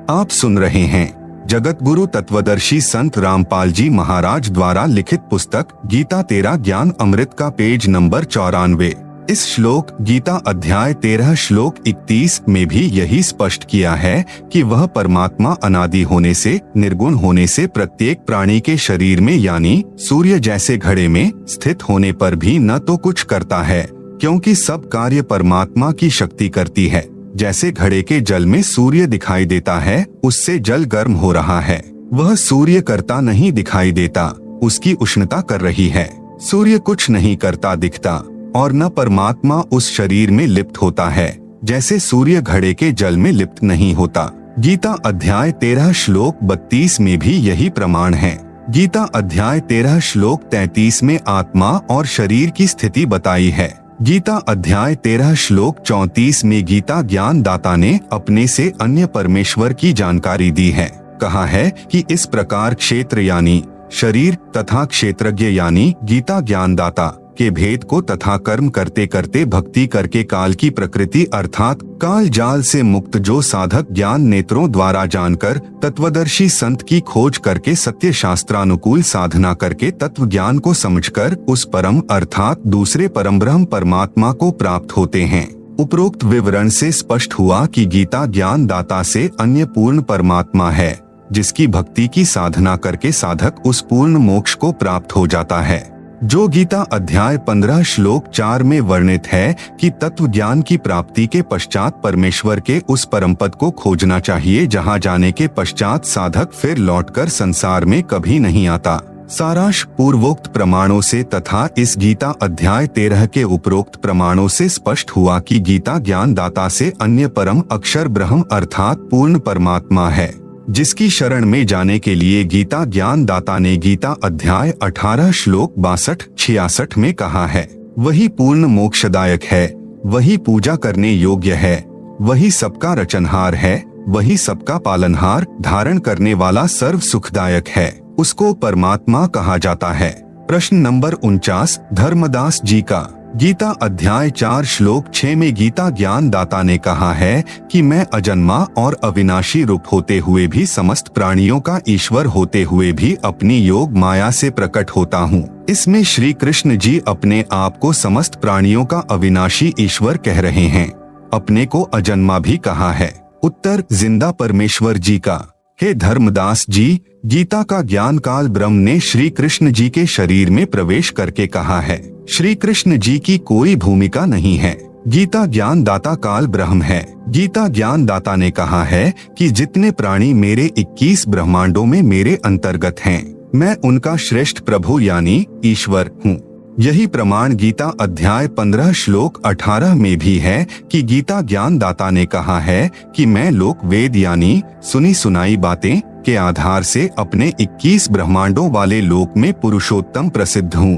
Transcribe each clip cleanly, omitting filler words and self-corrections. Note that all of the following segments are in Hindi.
आप सुन रहे हैं जगत गुरु तत्वदर्शी संत रामपाल जी महाराज द्वारा लिखित पुस्तक गीता तेरा ज्ञान अमृत का पेज नंबर 94। इस श्लोक गीता अध्याय 13 श्लोक 31 में भी यही स्पष्ट किया है कि वह परमात्मा अनादि होने से, निर्गुण होने से प्रत्येक प्राणी के शरीर में यानी सूर्य जैसे घड़े में स्थित होने पर भी न तो कुछ करता है, क्योंकि सब कार्य परमात्मा की शक्ति करती है। जैसे घड़े के जल में सूर्य दिखाई देता है, उससे जल गर्म हो रहा है, वह सूर्य करता नहीं दिखाई देता, उसकी उष्णता कर रही है। सूर्य कुछ नहीं करता दिखता और न परमात्मा उस शरीर में लिप्त होता है, जैसे सूर्य घड़े के जल में लिप्त नहीं होता। गीता अध्याय 13 श्लोक 32 में भी यही प्रमाण है। गीता अध्याय 13 श्लोक 33 में आत्मा और शरीर की स्थिति बताई है। गीता अध्याय 13 श्लोक 34 में गीता ज्ञान दाता ने अपने से अन्य परमेश्वर की जानकारी दी है। कहा है कि इस प्रकार क्षेत्र यानी शरीर तथा क्षेत्रज्ञ यानी गीता ज्ञान दाता के भेद को तथा कर्म करते करते भक्ति करके काल की प्रकृति अर्थात काल जाल से मुक्त जो साधक ज्ञान नेत्रों द्वारा जानकर तत्वदर्शी संत की खोज करके सत्य शास्त्रानुकूल साधना करके तत्व ज्ञान को समझकर उस परम अर्थात दूसरे परम ब्रह्म परमात्मा को प्राप्त होते हैं। उपरोक्त विवरण से स्पष्ट हुआ कि गीता ज्ञान दाता से अन्य पूर्ण परमात्मा है, जिसकी भक्ति की साधना करके साधक उस पूर्ण मोक्ष को प्राप्त हो जाता है, जो गीता अध्याय 15 श्लोक 4 में वर्णित है कि तत्व ज्ञान की प्राप्ति के पश्चात परमेश्वर के उस परम पद को खोजना चाहिए, जहां जाने के पश्चात साधक फिर लौटकर संसार में कभी नहीं आता। सारांश पूर्वोक्त प्रमाणों से तथा इस गीता अध्याय 13 के उपरोक्त प्रमाणों से स्पष्ट हुआ कि गीता ज्ञान दाता से अन्य परम अक्षर ब्रह्म अर्थात पूर्ण परमात्मा है, जिसकी शरण में जाने के लिए गीता ज्ञान दाता ने गीता अध्याय 18 श्लोक 62-66 में कहा है। वही पूर्ण मोक्षदायक है, वही पूजा करने योग्य है, वही सबका रचनहार है, वही सबका पालनहार धारण करने वाला सर्व सुखदायक है, उसको परमात्मा कहा जाता है। प्रश्न नंबर 49 धर्मदास जी का। गीता अध्याय 4 श्लोक 6 में गीता ज्ञान दाता ने कहा है कि मैं अजन्मा और अविनाशी रूप होते हुए भी समस्त प्राणियों का ईश्वर होते हुए भी अपनी योग माया से प्रकट होता हूँ। इसमें श्री कृष्ण जी अपने आप को समस्त प्राणियों का अविनाशी ईश्वर कह रहे हैं। अपने को अजन्मा भी कहा है। उत्तर जिंदा परमेश्वर जी का। हे धर्मदास जी, गीता का ज्ञान काल ब्रह्म ने श्री कृष्ण जी के शरीर में प्रवेश करके कहा है। श्री कृष्ण जी की कोई भूमिका नहीं है। गीता ज्ञान दाता काल ब्रह्म है। गीता ज्ञान दाता ने कहा है कि जितने प्राणी मेरे 21 ब्रह्मांडों में मेरे अंतर्गत हैं, मैं उनका श्रेष्ठ प्रभु यानी ईश्वर हूँ। यही प्रमाण गीता अध्याय 15 श्लोक 18 में भी है कि गीता ज्ञान दाता ने कहा है कि मैं लोक वेद यानी सुनी सुनाई बातें के आधार से अपने 21 ब्रह्मांडों वाले लोक में पुरुषोत्तम प्रसिद्ध हूँ।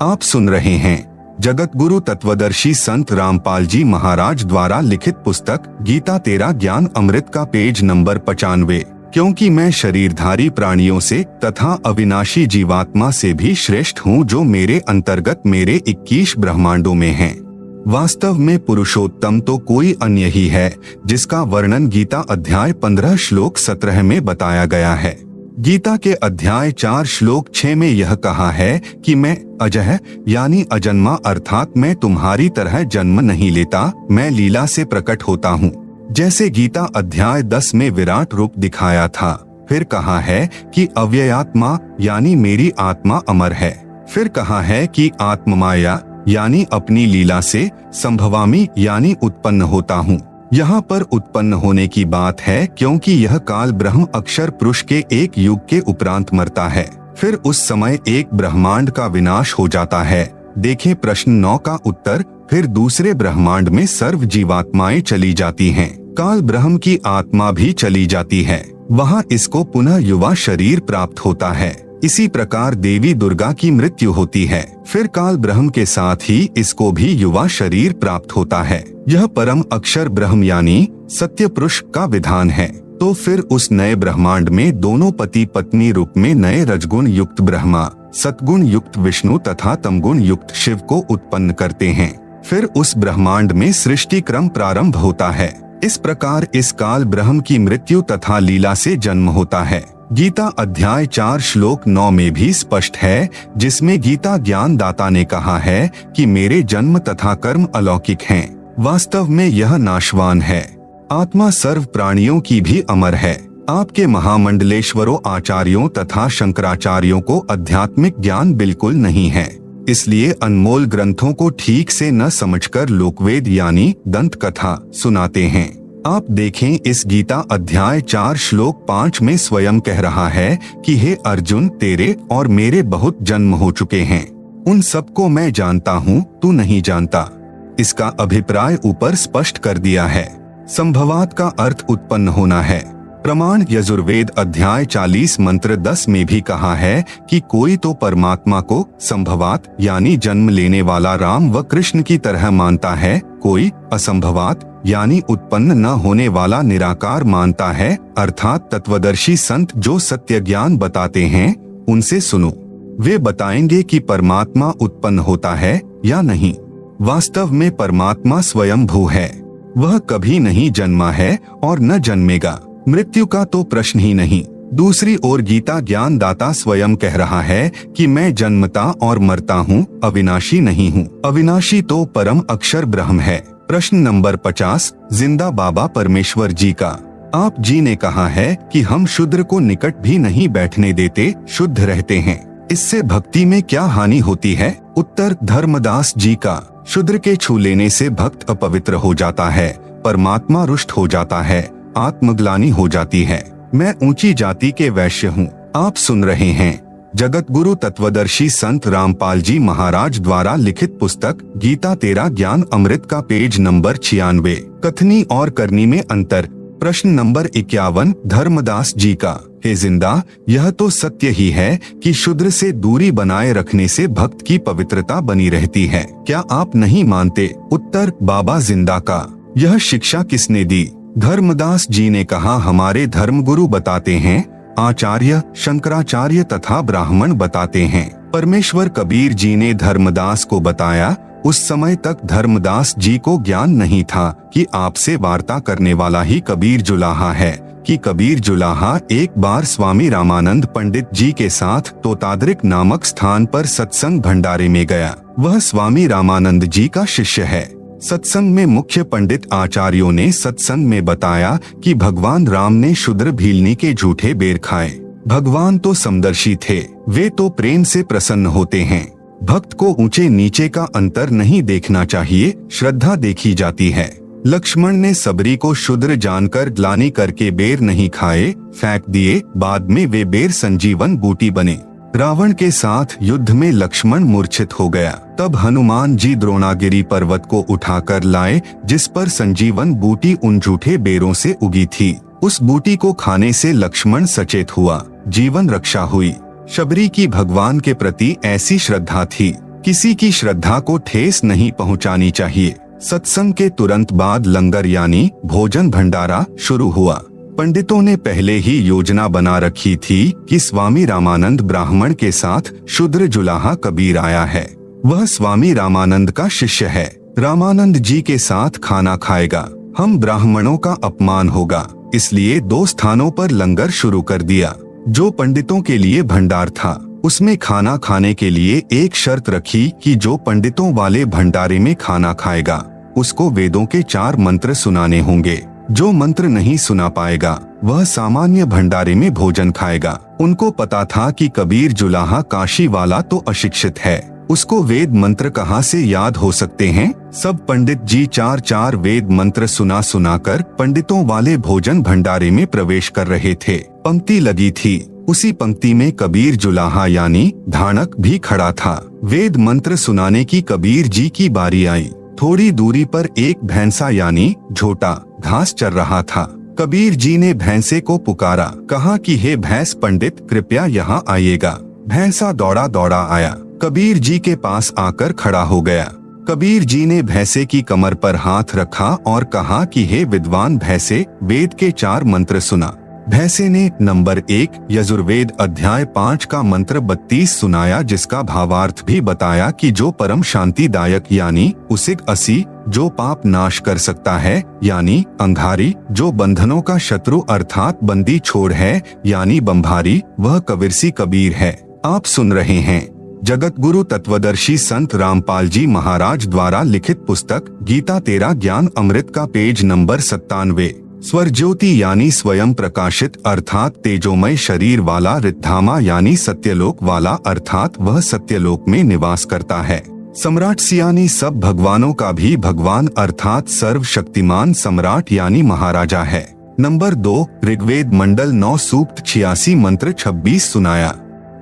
आप सुन रहे हैं जगत गुरु तत्वदर्शी संत रामपाल जी महाराज द्वारा लिखित पुस्तक गीता तेरा ज्ञान अमृत का पेज नंबर 95। क्योंकि मैं शरीरधारी प्राणियों से तथा अविनाशी जीवात्मा से भी श्रेष्ठ हूँ, जो मेरे अंतर्गत मेरे 21 ब्रह्मांडों में हैं। वास्तव में पुरुषोत्तम तो कोई अन्य ही है, जिसका वर्णन गीता अध्याय 15 श्लोक 17 में बताया गया है। गीता के अध्याय 4 श्लोक 6 में यह कहा है कि मैं अजह यानी अजन्मा अर्थात मैं तुम्हारी तरह जन्म नहीं लेता, मैं लीला से प्रकट होता हूँ। जैसे गीता अध्याय 10 में विराट रूप दिखाया था। फिर कहा है कि अव्ययात्मा यानी मेरी आत्मा अमर है। फिर कहा है कि आत्ममाया यानी अपनी लीला से संभवामी यानी उत्पन्न होता हूँ। यहाँ पर उत्पन्न होने की बात है, क्योंकि यह काल ब्रह्म अक्षर पुरुष के एक युग के उपरांत मरता है। फिर उस समय एक ब्रह्मांड का विनाश हो जाता है। देखें प्रश्न 9 का उत्तर। फिर दूसरे ब्रह्मांड में सर्व जीवात्माएं चली जाती हैं। काल ब्रह्म की आत्मा भी चली जाती है। वहाँ इसको पुनः युवा शरीर प्राप्त होता है। इसी प्रकार देवी दुर्गा की मृत्यु होती है। फिर काल ब्रह्म के साथ ही इसको भी युवा शरीर प्राप्त होता है। यह परम अक्षर ब्रह्म यानी सत्य पुरुष का विधान है। तो फिर उस नए ब्रह्मांड में दोनों पति पत्नी रूप में नए रजगुण युक्त ब्रह्मा, सतगुण युक्त विष्णु तथा तमगुण युक्त शिव को उत्पन्न करते हैं। फिर उस ब्रह्मांड में सृष्टि क्रम प्रारंभ होता है। इस प्रकार इस काल ब्रह्म की मृत्यु तथा लीला से जन्म होता है। गीता अध्याय 4 श्लोक 9 में भी स्पष्ट है, जिसमें गीता ज्ञान दाता ने कहा है कि मेरे जन्म तथा कर्म अलौकिक हैं। वास्तव में यह नाशवान है। आत्मा सर्व प्राणियों की भी अमर है। आपके महामंडलेश्वरों आचार्यों तथा शंकराचार्यों को आध्यात्मिक ज्ञान बिल्कुल नहीं है, इसलिए अनमोल ग्रंथों को ठीक से न समझकर लोकवेद यानी दंत कथा सुनाते हैं। आप देखें, इस गीता अध्याय 4 श्लोक 5 में स्वयं कह रहा है कि हे अर्जुन, तेरे और मेरे बहुत जन्म हो चुके हैं, उन सबको मैं जानता हूँ, तू नहीं जानता। इसका अभिप्राय ऊपर स्पष्ट कर दिया है। संभवात का अर्थ उत्पन्न होना है। प्रमाण यजुर्वेद अध्याय 40 मंत्र 10 में भी कहा है कि कोई तो परमात्मा को संभवात यानी जन्म लेने वाला राम व कृष्ण की तरह मानता है, कोई असंभवात यानी उत्पन्न न होने वाला निराकार मानता है। अर्थात तत्वदर्शी संत जो सत्य ज्ञान बताते हैं उनसे सुनो, वे बताएंगे कि परमात्मा उत्पन्न होता है या नहीं। वास्तव में परमात्मा स्वयंभू है, वह कभी नहीं जन्मा है और न जन्मेगा। मृत्यु का तो प्रश्न ही नहीं। दूसरी ओर गीता ज्ञान दाता स्वयं कह रहा है कि मैं जन्मता और मरता हूँ, अविनाशी नहीं हूँ। अविनाशी तो परम अक्षर ब्रह्म है। प्रश्न नंबर 50 जिंदा बाबा परमेश्वर जी का। आप जी ने कहा है कि हम शूद्र को निकट भी नहीं बैठने देते, शुद्ध रहते हैं, इससे भक्ति में क्या हानि होती है? उत्तर धर्मदास जी का। शूद्र के छू लेने से भक्त अपवित्र हो जाता है, परमात्मा रुष्ट हो जाता है, आत्मग्लानि हो जाती है। मैं ऊंची जाति के वैश्य हूँ। आप सुन रहे हैं जगत गुरु तत्वदर्शी संत रामपाल जी महाराज द्वारा लिखित पुस्तक गीता तेरा ज्ञान अमृत का पेज नंबर 96 कथनी और करनी में अंतर। प्रश्न नंबर 51 धर्मदास जी का। हे जिंदा, यह तो सत्य ही है कि शूद्र से दूरी बनाए रखने से भक्त की पवित्रता बनी रहती है, क्या आप नहीं मानते? उत्तर बाबा जिंदा का। यह शिक्षा किसने दी? धर्मदास जी ने कहा, हमारे धर्मगुरु बताते हैं, आचार्य शंकराचार्य तथा ब्राह्मण बताते हैं। परमेश्वर कबीर जी ने धर्मदास को बताया। उस समय तक धर्मदास जी को ज्ञान नहीं था कि आपसे वार्ता करने वाला ही कबीर जुलाहा है, कि कबीर जुलाहा एक बार स्वामी रामानंद पंडित जी के साथ तोताद्रिक नामक स्थान पर सत्संग भंडारे में गया। वह स्वामी रामानंद जी का शिष्य है। सत्संग में मुख्य पंडित आचार्यों ने सत्संग में बताया कि भगवान राम ने शूद्र भीलनी के झूठे बेर खाए। भगवान तो समदर्शी थे, वे तो प्रेम से प्रसन्न होते हैं। भक्त को ऊंचे नीचे का अंतर नहीं देखना चाहिए, श्रद्धा देखी जाती है। लक्ष्मण ने सबरी को शूद्र जानकर ग्लानि करके बेर नहीं खाए, फेंक दिए। बाद में वे बेर संजीवन बूटी बने। रावण के साथ युद्ध में लक्ष्मण मूर्छित हो गया। तब हनुमान जी द्रोणागिरी पर्वत को उठाकर लाए, जिस पर संजीवन बूटी उन झूठे बेरों से उगी थी। उस बूटी को खाने से लक्ष्मण सचेत हुआ, जीवन रक्षा हुई। शबरी की भगवान के प्रति ऐसी श्रद्धा थी। किसी की श्रद्धा को ठेस नहीं पहुंचानी चाहिए। सत्संग के तुरंत बाद लंगर यानी भोजन भंडारा शुरू हुआ। पंडितों ने पहले ही योजना बना रखी थी कि स्वामी रामानंद ब्राह्मण के साथ शूद्र जुलाहा कबीर आया है। वह स्वामी रामानंद का शिष्य है। रामानंद जी के साथ खाना खाएगा, हम ब्राह्मणों का अपमान होगा, इसलिए 2 स्थानों पर लंगर शुरू कर दिया। जो पंडितों के लिए भंडार था, उसमें खाना खाने के लिए एक शर्त रखी कि जो पंडितों वाले भंडारे में खाना खाएगा, उसको वेदों के 4 मंत्र सुनाने होंगे। जो मंत्र नहीं सुना पाएगा, वह सामान्य भंडारे में भोजन खाएगा। उनको पता था कि कबीर जुलाहा काशी वाला तो अशिक्षित है, उसको वेद मंत्र कहाँ से याद हो सकते हैं। सब पंडित जी 4 वेद मंत्र सुनाकर पंडितों वाले भोजन भंडारे में प्रवेश कर रहे थे। पंक्ति लगी थी, उसी पंक्ति में कबीर जुलाहा यानी धानक भी खड़ा था। वेद मंत्र सुनाने की कबीर जी की बारी आई। थोड़ी दूरी पर एक भैंसा यानी झोटा घास चर रहा था। कबीर जी ने भैंसे को पुकारा, कहा कि हे भैंस पंडित, कृपया यहाँ आइएगा। भैंसा दौड़ा दौड़ा आया, कबीर जी के पास आकर खड़ा हो गया। कबीर जी ने भैंसे की कमर पर हाथ रखा और कहा कि हे विद्वान भैंसे, वेद के 4 मंत्र सुना। भैंसे ने नंबर 1 यजुर्वेद अध्याय 5 का मंत्र 32 सुनाया, जिसका भावार्थ भी बताया कि जो परम शांतिदायक यानी उसिग असी, जो पाप नाश कर सकता है यानी अंगारी, जो बंधनों का शत्रु अर्थात बंदी छोड़ है यानी बंभारी, वह कबीरसी कबीर है। आप सुन रहे हैं जगत गुरु तत्वदर्शी संत रामपाल जी महाराज द्वारा लिखित पुस्तक गीता तेरा ज्ञान अमृत का पेज नंबर 97। स्वर ज्योति यानी स्वयं प्रकाशित अर्थात तेजोमय शरीर वाला, रिद्धामा यानी सत्यलोक वाला अर्थात वह सत्यलोक में निवास करता है। सम्राट यानी सब भगवानों का भी भगवान अर्थात सर्वशक्तिमान सम्राट यानी महाराजा है। नंबर 2 ऋग्वेद मंडल 9 सूक्त 86 मंत्र 26 सुनाया,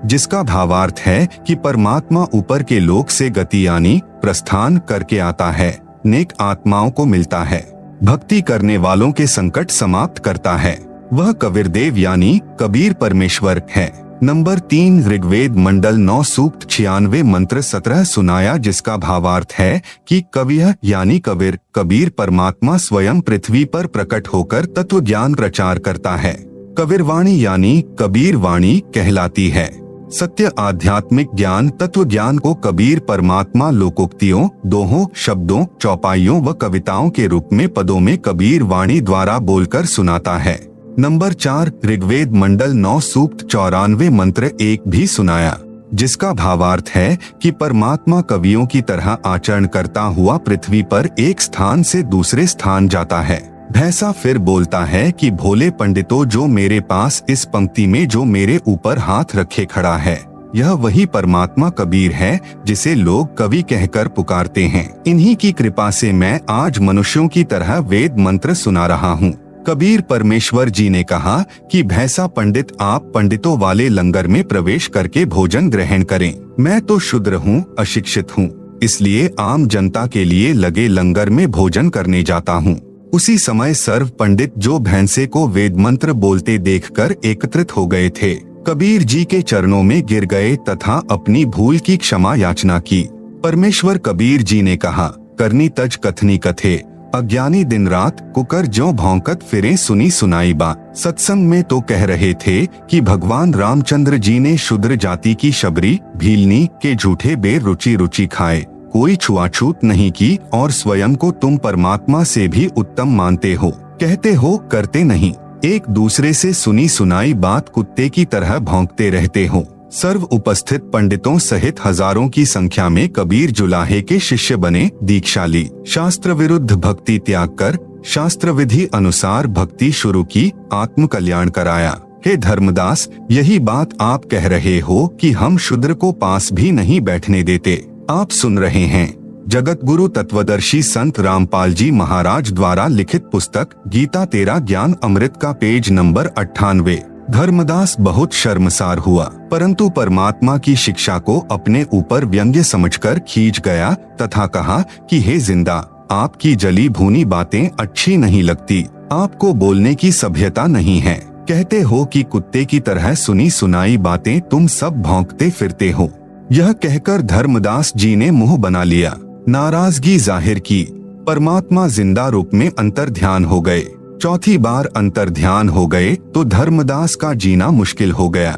जिसका भावार्थ है कि परमात्मा ऊपर के लोक से गति यानी प्रस्थान करके आता है, नेक आत्माओं को मिलता है, भक्ति करने वालों के संकट समाप्त करता है, वह कबीर देव यानी कबीर परमेश्वर है। नंबर 3 ऋग्वेद मंडल 9 सूक्त 96 मंत्र 17 सुनाया, जिसका भावार्थ है कि कवियः यानी कबीर, कबीर परमात्मा स्वयं पृथ्वी पर प्रकट होकर तत्व ज्ञान प्रचार करता है। कबीरवाणी यानी कबीर वाणी कहलाती है। सत्य आध्यात्मिक ज्ञान तत्व ज्ञान को कबीर परमात्मा लोकोक्तियों, दोहों, शब्दों, चौपाइयों व कविताओं के रूप में पदों में कबीर वाणी द्वारा बोलकर सुनाता है। नंबर 4 ऋग्वेद मंडल 9 सूक्त 94 मंत्र 1 भी सुनाया, जिसका भावार्थ है कि परमात्मा कवियों की तरह आचरण करता हुआ पृथ्वी पर एक स्थान से दूसरे स्थान जाता है। भैंसा फिर बोलता है कि भोले पंडितों, जो मेरे पास इस पंक्ति में जो मेरे ऊपर हाथ रखे खड़ा है, यह वही परमात्मा कबीर है जिसे लोग कवि कहकर पुकारते हैं। इन्हीं की कृपा से मैं आज मनुष्यों की तरह वेद मंत्र सुना रहा हूँ। कबीर परमेश्वर जी ने कहा कि भैंसा पंडित, आप पंडितों वाले लंगर में प्रवेश करके भोजन ग्रहण करें। मैं तो शूद्र हूँ, अशिक्षित हूँ, इसलिए आम जनता के लिए लगे लंगर में भोजन करने जाता हूँ। उसी समय सर्व पंडित जो भैंसे को वेद मंत्र बोलते देखकर एकत्रित हो गए थे, कबीर जी के चरणों में गिर गए तथा अपनी भूल की क्षमा याचना की। परमेश्वर कबीर जी ने कहा, करनी तज कथनी कथे, अज्ञानी दिन रात कुकर ज्यों भौंकत फिरे सुनी सुनाई बात। सत्संग में तो कह रहे थे कि भगवान रामचंद्र जी ने शूद्र जाति की शबरी भीलनी के झूठे बेर रुचि रुचि खाए, कोई छुआछूत नहीं की और स्वयं को तुम परमात्मा से भी उत्तम मानते हो, कहते हो करते नहीं, एक दूसरे से सुनी सुनाई बात कुत्ते की तरह भौंकते रहते हो। सर्व उपस्थित पंडितों सहित हजारों की संख्या में कबीर जुलाहे के शिष्य बने, दीक्षा ली, शास्त्र विरुद्ध भक्ति त्याग कर शास्त्र विधि अनुसार भक्ति शुरू की, आत्म कल्याण कराया। हे धर्मदास, यही बात आप कह रहे हो कि हम शूद्र को पास भी नहीं बैठने देते। आप सुन रहे हैं जगत गुरु तत्वदर्शी संत रामपाल जी महाराज द्वारा लिखित पुस्तक गीता तेरा ज्ञान अमृत का पेज नंबर 98। धर्मदास बहुत शर्मसार हुआ, परंतु परमात्मा की शिक्षा को अपने ऊपर व्यंग्य समझकर खींच गया तथा कहा कि हे जिंदा, आपकी जली भूनी बातें अच्छी नहीं लगती, आपको बोलने की सभ्यता नहीं है, कहते हो कि कुत्ते की तरह सुनी सुनाई बातें तुम सब भौंकते फिरते हो। यह कहकर धर्मदास जी ने मुंह बना लिया, नाराजगी जाहिर की। परमात्मा जिंदा रूप में अंतर ध्यान हो गए। चौथी बार अंतर ध्यान हो गए तो धर्मदास का जीना मुश्किल हो गया,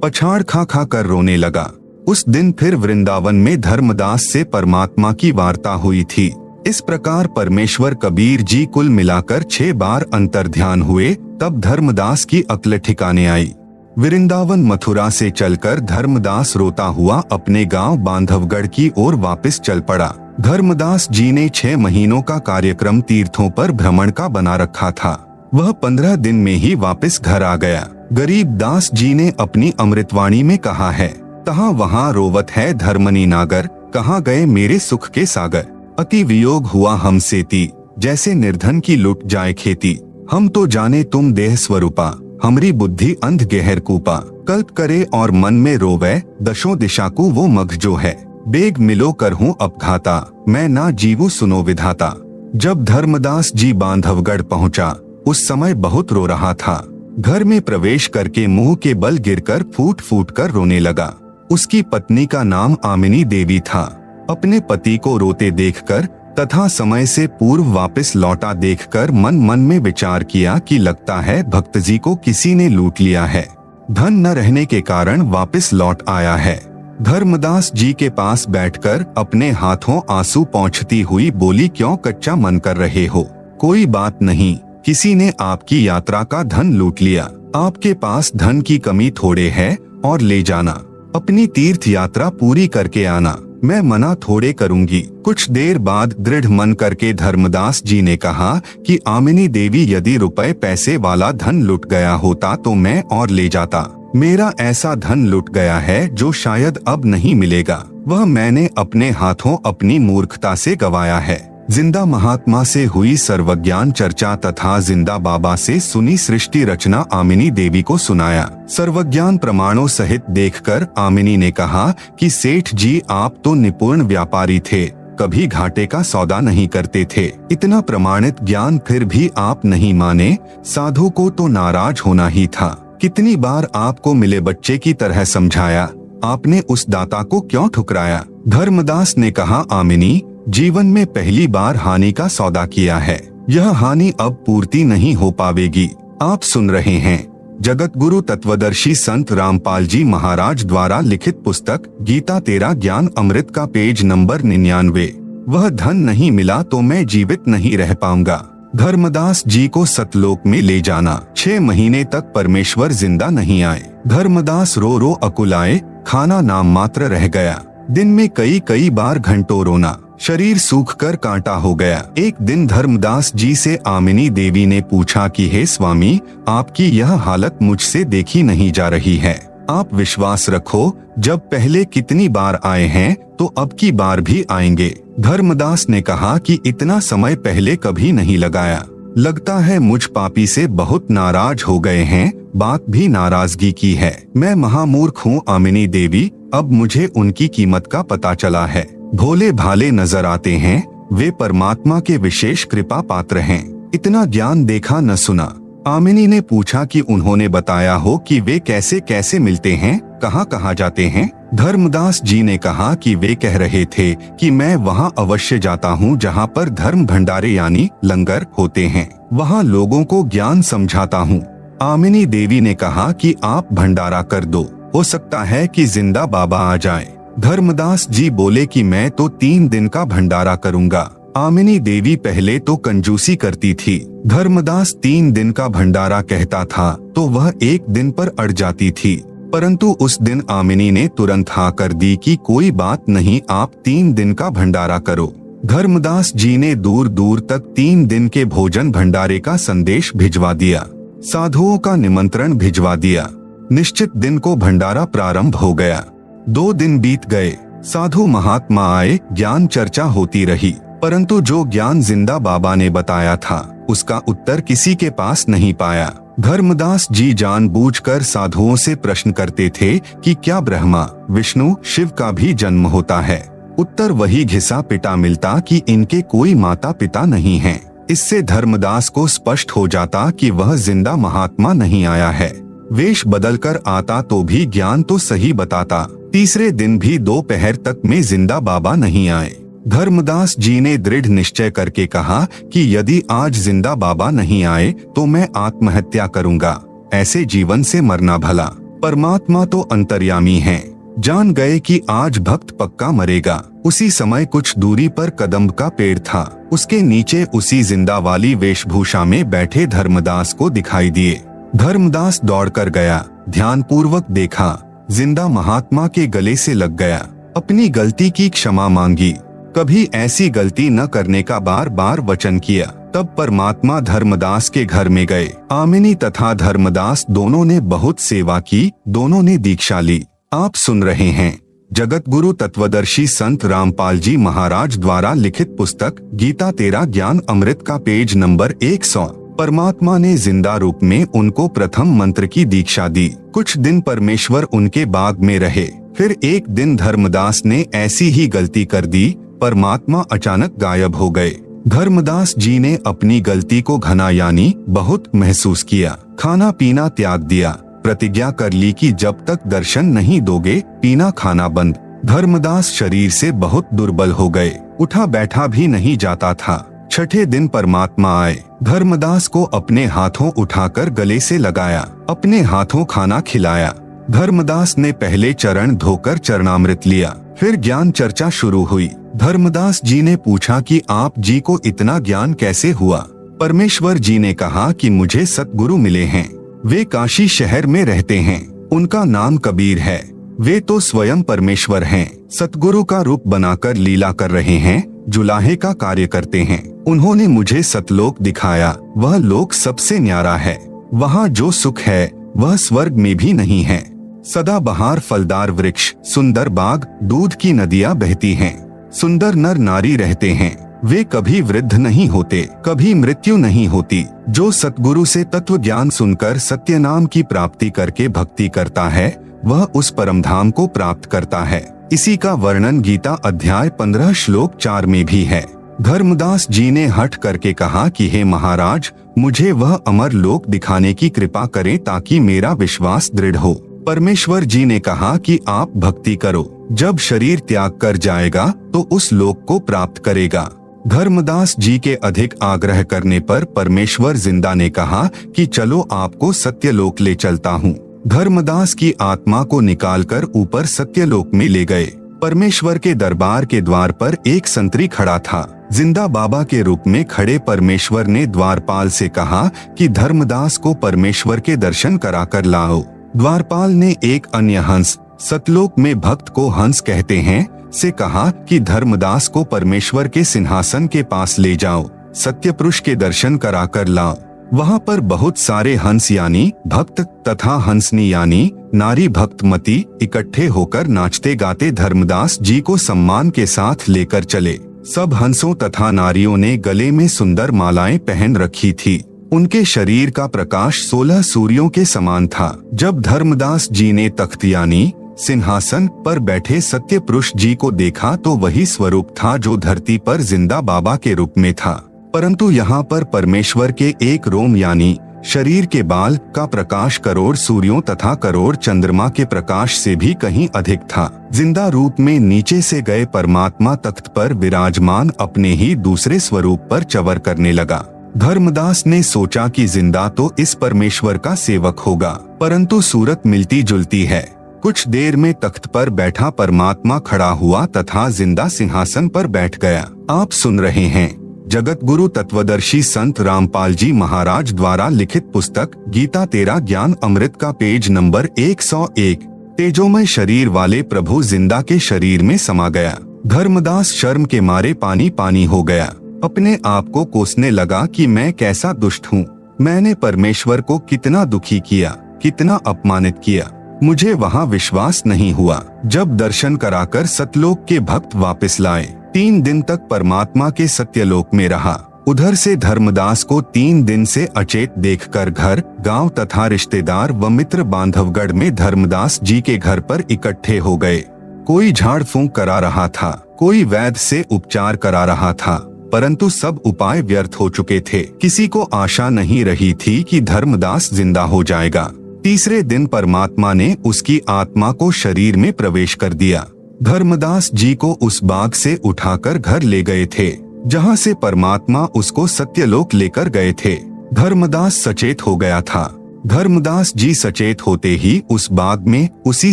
पछाड़ खा खा कर रोने लगा। उस दिन फिर वृंदावन में धर्मदास से परमात्मा की वार्ता हुई थी। इस प्रकार परमेश्वर कबीर जी कुल मिलाकर 6 बार अंतर ध्यान हुए, तब धर्मदास की अक्ल ठिकाने आई। वृंदावन मथुरा से चलकर धर्मदास रोता हुआ अपने गांव बांधवगढ़ की ओर वापस चल पड़ा। धर्मदास जी ने 6 महीनों का कार्यक्रम तीर्थों पर भ्रमण का बना रखा था। वह 15 दिन में ही वापस घर आ गया। गरीब दास जी ने अपनी अमृतवाणी में कहा है, तहाँ वहाँ रोवत है धर्मनी नागर, कहाँ गए मेरे सुख के सागर। अति वियोग हुआ हमसे ती, जैसे निर्धन की लुट जाए खेती। हम तो जाने तुम देह स्वरूपा, हमरी बुद्धि अंध गहर कूपा। कल्प करे और मन में रोवे, दशों दिशा को वो मघ जो है। बेग मिलो कर हूँ अपघाता, मैं ना जीवू सुनो विधाता। जब धर्मदास जी बांधवगढ़ पहुँचा, उस समय बहुत रो रहा था। घर में प्रवेश करके मुंह के बल गिरकर फूट फूट कर रोने लगा। उसकी पत्नी का नाम आमिनी देवी था। अपने पति को रोते देखकर तथा समय से पूर्व वापस लौटा देखकर मन मन में विचार किया कि लगता है भक्त जी को किसी ने लूट लिया है। धन न रहने के कारण वापस लौट आया है। धर्मदास जी के पास बैठकर अपने हाथों आंसू पोंछती हुई बोली, क्यों कच्चा मन कर रहे हो? कोई बात नहीं, किसी ने आपकी यात्रा का धन लूट लिया। आपके पास धन की कमी थोड़े है और ले जाना, अपनी तीर्थ यात्रा पूरी करके आना, मैं मना थोड़े करूंगी। कुछ देर बाद दृढ़ मन करके धर्मदास जी ने कहा कि आमिनी देवी, यदि रुपए पैसे वाला धन लुट गया होता तो मैं और ले जाता। मेरा ऐसा धन लुट गया है जो शायद अब नहीं मिलेगा। वह मैंने अपने हाथों अपनी मूर्खता से गवाया है। जिंदा महात्मा से हुई सर्वज्ञान चर्चा तथा जिंदा बाबा से सुनी सृष्टि रचना आमिनी देवी को सुनाया। सर्वज्ञान प्रमाणों सहित देखकर आमिनी ने कहा कि सेठ जी, आप तो निपुण व्यापारी थे, कभी घाटे का सौदा नहीं करते थे। इतना प्रमाणित ज्ञान फिर भी आप नहीं माने, साधु को तो नाराज होना ही था। कितनी बार आपको मिले बच्चे की तरह समझाया, आपने उस दाता को क्यों ठुकराया? धर्मदास ने कहा, आमिनी, जीवन में पहली बार हानि का सौदा किया है। यह हानि अब पूर्ति नहीं हो पावेगी। आप सुन रहे हैं जगत गुरु तत्वदर्शी संत रामपाल जी महाराज द्वारा लिखित पुस्तक गीता तेरा ज्ञान अमृत का पेज नंबर 99। वह धन नहीं मिला तो मैं जीवित नहीं रह पाऊंगा। धर्मदास जी को सतलोक में ले जाना। 6 महीने तक परमेश्वर जिंदा नहीं आए। धर्मदास रो रो अकुलाए, खाना नाम मात्र रह गया। दिन में कई बार घंटों रोना, शरीर सूखकर कांटा हो गया। एक दिन धर्मदास जी से आमिनी देवी ने पूछा कि हे स्वामी, आपकी यह हालत मुझसे देखी नहीं जा रही है। आप विश्वास रखो, जब पहले कितनी बार आए हैं तो अब की बार भी आएंगे। धर्मदास ने कहा कि इतना समय पहले कभी नहीं लगाया। लगता है मुझ पापी से बहुत नाराज हो गए हैं। बात भी नाराजगी की है। मैं महामूर्ख हूँ आमिनी देवी, अब मुझे उनकी कीमत का पता चला है। भोले भाले नजर आते हैं, वे परमात्मा के विशेष कृपा पात्र हैं। इतना ज्ञान देखा न सुना। आमिनी ने पूछा कि उन्होंने बताया हो कि वे कैसे कैसे मिलते हैं, कहाँ कहाँ जाते हैं? धर्मदास जी ने कहा कि वे कह रहे थे कि मैं वहाँ अवश्य जाता हूँ जहाँ पर धर्म भंडारे यानी लंगर होते हैं, वहाँ लोगों को ज्ञान समझाता हूँ। आमिनी देवी ने कहा कि आप भंडारा कर दो, हो सकता है कि जिंदा बाबा आ जाए। धर्मदास जी बोले कि मैं तो 3 दिन का भंडारा करूंगा। आमिनी देवी पहले तो कंजूसी करती थी। धर्मदास 3 दिन का भंडारा कहता था तो वह 1 दिन पर अड़ जाती थी, परंतु उस दिन आमिनी ने तुरंत हाँ कर दी कि कोई बात नहीं, आप 3 दिन का भंडारा करो। धर्मदास जी ने दूर दूर तक 3 दिन के भोजन भंडारे का संदेश भिजवा दिया, साधुओं का निमंत्रण भिजवा दिया। निश्चित दिन को भंडारा प्रारंभ हो गया। 2 दिन बीत गए, साधु महात्मा आए, ज्ञान चर्चा होती रही, परंतु जो ज्ञान जिंदा बाबा ने बताया था उसका उत्तर किसी के पास नहीं पाया। धर्मदास जी जानबूझकर साधुओं से प्रश्न करते थे कि क्या ब्रह्मा, विष्णु, शिव का भी जन्म होता है? उत्तर वही घिसा पिटा मिलता कि इनके कोई माता पिता नहीं हैं। इससे धर्मदास को स्पष्ट हो जाता कि वह जिंदा महात्मा नहीं आया है। वेश बदलकर आता तो भी ज्ञान तो सही बताता। तीसरे दिन भी दोपहर तक में जिंदा बाबा नहीं आए। धर्मदास जी ने दृढ़ निश्चय करके कहा कि यदि आज जिंदा बाबा नहीं आए तो मैं आत्महत्या करूंगा। ऐसे जीवन से मरना भला। परमात्मा तो अंतर्यामी है, जान गए कि आज भक्त पक्का मरेगा। उसी समय कुछ दूरी पर कदम्ब का पेड़ था, उसके नीचे उसी जिंदा वाली वेशभूषा में बैठे धर्मदास को दिखाई दिए। धर्मदास दौड़कर गया, ध्यान पूर्वक देखा, जिंदा महात्मा के गले से लग गया। अपनी गलती की क्षमा मांगी, कभी ऐसी गलती न करने का बार बार वचन किया। तब परमात्मा धर्मदास के घर में गए। आमिनी तथा धर्मदास दोनों ने बहुत सेवा की, दोनों ने दीक्षा ली। आप सुन रहे हैं जगत गुरु तत्वदर्शी संत रामपाल जी महाराज द्वारा लिखित पुस्तक गीता तेरा ज्ञान अमृत का पेज नंबर 100। परमात्मा ने जिंदा रूप में उनको प्रथम मंत्र की दीक्षा दी। कुछ दिन परमेश्वर उनके बाग में रहे। फिर एक दिन धर्मदास ने ऐसी ही गलती कर दी, परमात्मा अचानक गायब हो गए। धर्मदास जी ने अपनी गलती को घना यानी बहुत महसूस किया। खाना पीना त्याग दिया, प्रतिज्ञा कर ली कि जब तक दर्शन नहीं दोगे पीना खाना बंद। धर्मदास शरीर से बहुत दुर्बल हो गए, उठा बैठा भी नहीं जाता था। छठे दिन परमात्मा आए। धर्मदास को अपने हाथों उठाकर गले से लगाया, अपने हाथों खाना खिलाया। धर्मदास ने पहले चरण धोकर चरणामृत लिया, फिर ज्ञान चर्चा शुरू हुई। धर्मदास जी ने पूछा कि आप जी को इतना ज्ञान कैसे हुआ? परमेश्वर जी ने कहा कि मुझे सतगुरु मिले हैं, वे काशी शहर में रहते हैं, उनका नाम कबीर है, वे तो स्वयं परमेश्वर हैं, सतगुरु का रूप बनाकर लीला कर रहे हैं, जुलाहे का कार्य करते हैं। उन्होंने मुझे सतलोक दिखाया, वह लोक सबसे न्यारा है, वहाँ जो सुख है वह स्वर्ग में भी नहीं है। सदाबहार फलदार वृक्ष, सुंदर बाग, दूध की नदियाँ बहती हैं, सुंदर नर नारी रहते हैं, वे कभी वृद्ध नहीं होते, कभी मृत्यु नहीं होती। जो सतगुरु से तत्व ज्ञान सुनकर सत्य नाम की प्राप्ति करके भक्ति करता है वह उस परम धाम को प्राप्त करता है। इसी का वर्णन गीता अध्याय 15 श्लोक 4 में भी है। धर्मदास जी ने हठ करके कहा कि हे महाराज, मुझे वह अमर लोक दिखाने की कृपा करें ताकि मेरा विश्वास दृढ़ हो। परमेश्वर जी ने कहा कि आप भक्ति करो, जब शरीर त्याग कर जाएगा तो उस लोक को प्राप्त करेगा। धर्मदास जी के अधिक आग्रह करने पर परमेश्वर जिंदा ने कहा कि चलो आपको सत्यलोक ले चलता हूँ। धर्मदास की आत्मा को निकालकर ऊपर सत्यलोक में ले गए। परमेश्वर के दरबार के द्वार पर एक संतरी खड़ा था। जिंदा बाबा के रूप में खड़े परमेश्वर ने द्वारपाल से कहा कि धर्मदास को परमेश्वर के दर्शन कराकर लाओ। द्वारपाल ने एक अन्य हंस, सतलोक में भक्त को हंस कहते हैं, से कहा कि धर्मदास को परमेश्वर के सिंहासन के पास ले जाओ, सत्य पुरुष के दर्शन कराकर लाओ। वहाँ पर बहुत सारे हंस यानी भक्त तथा हंसनी यानी नारी भक्तमती इकट्ठे होकर नाचते गाते धर्मदास जी को सम्मान के साथ लेकर चले। सब हंसों तथा नारियों ने गले में सुंदर मालाएं पहन रखी थी। उनके शरीर का प्रकाश 16 सूर्यों के समान था। जब धर्मदास जी ने तख्त यानी सिंहासन पर बैठे सत्य पुरुष जी को देखा तो वही स्वरूप था जो धरती पर जिंदा बाबा के रूप में था, परंतु यहाँ पर परमेश्वर के एक रोम यानी शरीर के बाल का प्रकाश करोड़ सूर्यों तथा करोड़ चंद्रमा के प्रकाश से भी कहीं अधिक था। जिंदा रूप में नीचे से गए परमात्मा तख्त पर विराजमान अपने ही दूसरे स्वरूप पर चवर करने लगा। धर्मदास ने सोचा कि जिंदा तो इस परमेश्वर का सेवक होगा, परंतु सूरत मिलती जुलती है। कुछ देर में तख्त पर बैठा परमात्मा खड़ा हुआ तथा जिंदा सिंहासन पर बैठ गया। आप सुन रहे हैं जगत गुरु तत्वदर्शी संत रामपाल जी महाराज द्वारा लिखित पुस्तक गीता तेरा ज्ञान अमृत का पेज नंबर 101। तेजोमय शरीर वाले प्रभु जिंदा के शरीर में समा गया। धर्मदास शर्म के मारे पानी पानी हो गया। अपने आप को कोसने लगा कि मैं कैसा दुष्ट हूँ, मैंने परमेश्वर को कितना दुखी किया, कितना अपमानित किया। मुझे वहाँ विश्वास नहीं हुआ। जब दर्शन कराकर सतलोक के भक्त वापस लाए, 3 दिन तक परमात्मा के सत्यलोक में रहा। उधर से धर्मदास को 3 दिन से अचेत देखकर घर, गांव तथा रिश्तेदार व मित्र बांधवगढ़ में धर्मदास जी के घर पर इकट्ठे हो गए। कोई झाड़ फूंक करा रहा था, कोई वैद्य से उपचार करा रहा था, परंतु सब उपाय व्यर्थ हो चुके थे। किसी को आशा नहीं रही थी कि धर्मदास जिंदा हो जाएगा। तीसरे दिन परमात्मा ने उसकी आत्मा को शरीर में प्रवेश कर दिया। धर्मदास जी को उस बाग से उठाकर घर ले गए थे, जहाँ से परमात्मा उसको सत्यलोक लेकर गए थे। धर्मदास सचेत हो गया था। धर्मदास जी सचेत होते ही उस बाग में उसी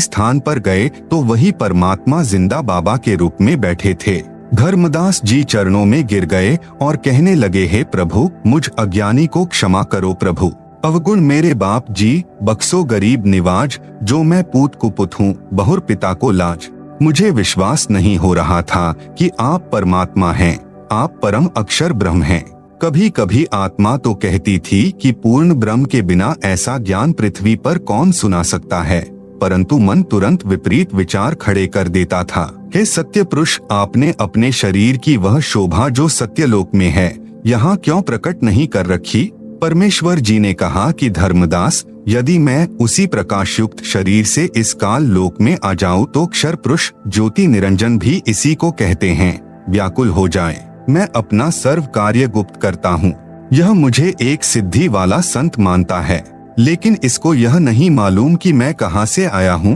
स्थान पर गए तो वही परमात्मा जिंदा बाबा के रूप में बैठे थे। धर्मदास जी चरणों में गिर गए और कहने लगे, हे प्रभु, मुझ अज्ञानी को क्षमा करो प्रभु। अवगुण मेरे बाप जी, बख्सो गरीब निवाज, जो मैं पूत कुपुत हूँ, बहुर पिता को लाज। मुझे विश्वास नहीं हो रहा था कि आप परमात्मा हैं, आप परम अक्षर ब्रह्म हैं। कभी कभी आत्मा तो कहती थी कि पूर्ण ब्रह्म के बिना ऐसा ज्ञान पृथ्वी पर कौन सुना सकता है, परंतु मन तुरंत विपरीत विचार खड़े कर देता था। हे सत्य पुरुष, आपने अपने शरीर की वह शोभा जो सत्यलोक में है, यहाँ क्यों प्रकट नहीं कर रखी? परमेश्वर जी ने कहा कि धर्मदास, यदि मैं उसी प्रकाश युक्त शरीर से इस काल लोक में आ जाऊं तो क्षर पुरुष ज्योति निरंजन भी इसी को कहते हैं, व्याकुल हो जाए। मैं अपना सर्व कार्य गुप्त करता हूँ। यह मुझे एक सिद्धि वाला संत मानता है, लेकिन इसको यह नहीं मालूम कि मैं कहाँ से आया हूँ,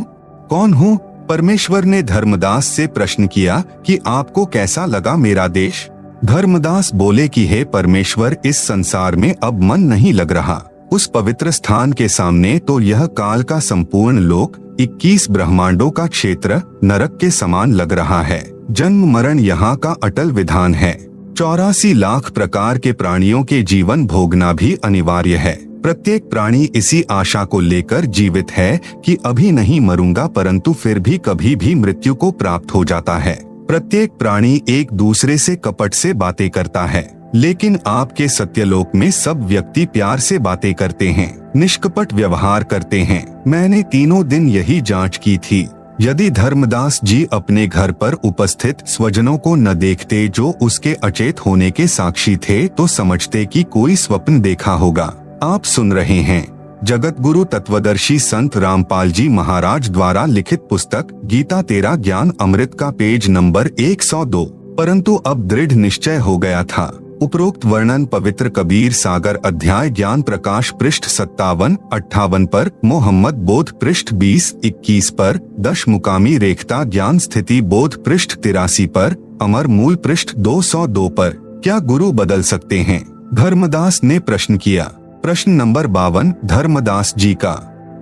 कौन हूँ। परमेश्वर ने धर्मदास से प्रश्न किया कि आपको कैसा लगा मेरा देश। धर्मदास बोले कि हे परमेश्वर, इस संसार में अब मन नहीं लग रहा। उस पवित्र स्थान के सामने तो यह काल का संपूर्ण लोक 21 ब्रह्मांडों का क्षेत्र नरक के समान लग रहा है। जन्म मरण यहाँ का अटल विधान है। 84 लाख प्रकार के प्राणियों के जीवन भोगना भी अनिवार्य है। प्रत्येक प्राणी इसी आशा को लेकर जीवित है कि अभी नहीं मरूंगा, परंतु फिर भी कभी भी मृत्यु को प्राप्त हो जाता है। प्रत्येक प्राणी एक दूसरे से कपट से बातें करता है, लेकिन आपके सत्यलोक में सब व्यक्ति प्यार से बातें करते हैं, निष्कपट व्यवहार करते हैं। मैंने तीनों दिन यही जांच की थी। यदि धर्मदास जी अपने घर पर उपस्थित स्वजनों को न देखते जो उसके अचेत होने के साक्षी थे, तो समझते कि कोई स्वप्न देखा होगा। आप सुन रहे हैं जगत गुरु तत्वदर्शी संत रामपाल जी महाराज द्वारा लिखित पुस्तक गीता तेरा ज्ञान अमृत का पेज नंबर 102। परंतु अब दृढ़ निश्चय हो गया था। उपरोक्त वर्णन पवित्र कबीर सागर अध्याय ज्ञान प्रकाश पृष्ठ 57-58 पर, मोहम्मद बोध पृष्ठ 20-21 पर, दशमुकामी रेखता ज्ञान स्थिति बोध पृष्ठ 83 पर, अमर मूल पृष्ठ 202 पर। क्या गुरु बदल सकते हैं? धर्मदास ने प्रश्न किया। प्रश्न नंबर 52 धर्मदास जी का।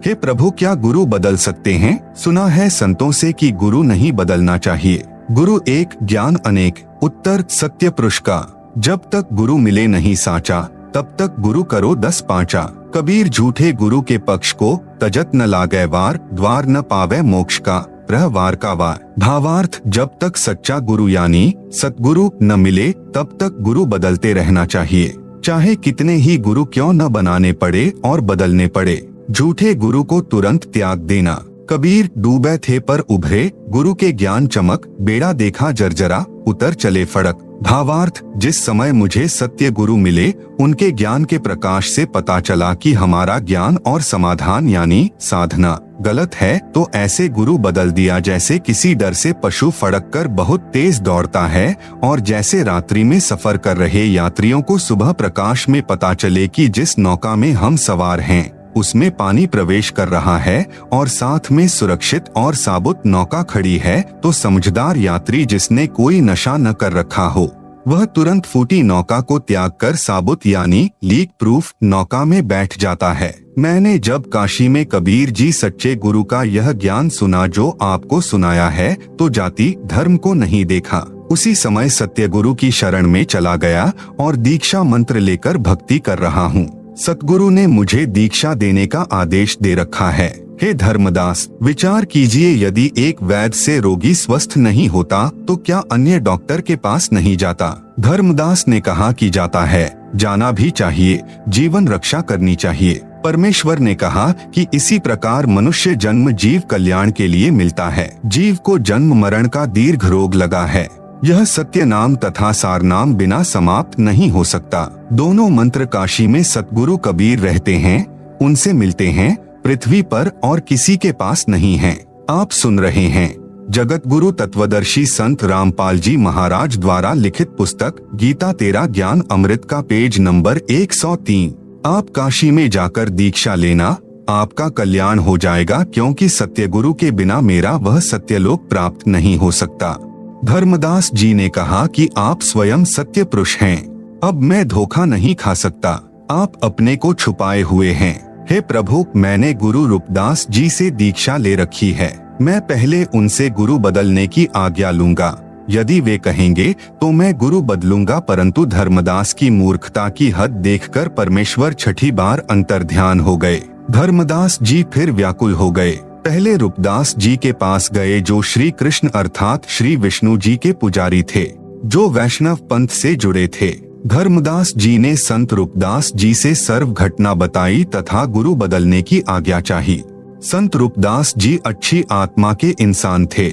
हे प्रभु, क्या गुरु बदल सकते हैं? सुना है संतों से कि गुरु नहीं बदलना चाहिए। गुरु एक ज्ञान अनेक। उत्तर सत्य पुरुष का। जब तक गुरु मिले नहीं साचा, तब तक गुरु करो 10 पांचा। कबीर झूठे गुरु के पक्ष को तजत न लागे वार, द्वार न पावे मोक्ष का, रह वार का वार। भावार्थ, जब तक सच्चा गुरु यानी सतगुरु न मिले तब तक गुरु बदलते रहना चाहिए, चाहे कितने ही गुरु क्यों न बनाने पड़े और बदलने पड़े। झूठे गुरु को तुरंत त्याग देना। कबीर डूबे थे पर उभरे, गुरु के ज्ञान चमक, बेड़ा देखा जर्जरा, उतर चले फड़क। भावार्थ, जिस समय मुझे सत्य गुरु मिले, उनके ज्ञान के प्रकाश से पता चला कि हमारा ज्ञान और समाधान यानी साधना गलत है, तो ऐसे गुरु बदल दिया जैसे किसी डर से पशु फड़क कर बहुत तेज दौड़ता है, और जैसे रात्रि में सफर कर रहे यात्रियों को सुबह प्रकाश में पता चले कि जिस नौका में हम सवार हैं उसमें पानी प्रवेश कर रहा है और साथ में सुरक्षित और साबुत नौका खड़ी है, तो समझदार यात्री जिसने कोई नशा न कर रखा हो, वह तुरंत फूटी नौका को त्याग कर साबुत यानी लीक प्रूफ नौका में बैठ जाता है। मैंने जब काशी में कबीर जी सच्चे गुरु का यह ज्ञान सुना जो आपको सुनाया है, तो जाति धर्म को नहीं देखा। उसी समय सत्य गुरु की शरण में चला गया और दीक्षा मंत्र लेकर भक्ति कर रहा हूँ। सतगुरु ने मुझे दीक्षा देने का आदेश दे रखा है। हे धर्मदास, विचार कीजिए, यदि एक वैद्य से रोगी स्वस्थ नहीं होता तो क्या अन्य डॉक्टर के पास नहीं जाता? धर्मदास ने कहा कि जाता है, जाना भी चाहिए, जीवन रक्षा करनी चाहिए। परमेश्वर ने कहा कि इसी प्रकार मनुष्य जन्म जीव कल्याण के लिए मिलता है। जीव को जन्म मरण का दीर्घ रोग लगा है। यह सत्य नाम तथा सार नाम बिना समाप्त नहीं हो सकता। दोनों मंत्र काशी में सतगुरु कबीर रहते हैं, उनसे मिलते हैं, पृथ्वी पर और किसी के पास नहीं हैं। आप सुन रहे हैं जगत गुरु तत्वदर्शी संत रामपाल जी महाराज द्वारा लिखित पुस्तक गीता तेरा ज्ञान अमृत का पेज नंबर 103। आप काशी में जाकर दीक्षा लेना, आपका कल्याण हो जाएगा, क्योंकि सत्य गुरु के बिना मेरा वह सत्यलोक प्राप्त नहीं हो सकता। धर्मदास जी ने कहा कि आप स्वयं सत्य पुरुष हैं, अब मैं धोखा नहीं खा सकता। आप अपने को छुपाए हुए हैं। हे प्रभु, मैंने गुरु रूपदास जी से दीक्षा ले रखी है। मैं पहले उनसे गुरु बदलने की आज्ञा लूंगा। यदि वे कहेंगे तो मैं गुरु बदलूंगा, परंतु धर्मदास की मूर्खता की हद देखकर परमेश्वर छठी बार अंतर्ध्यान हो गए। धर्मदास जी फिर व्याकुल हो गए। पहले रूपदास जी के पास गए जो श्री कृष्ण अर्थात श्री विष्णु जी के पुजारी थे, जो वैष्णव पंथ से जुड़े थे। धर्मदास जी ने संत रूपदास जी से सर्व घटना बताई तथा गुरु बदलने की आज्ञा चाही। संत रूपदास जी अच्छी आत्मा के इंसान थे।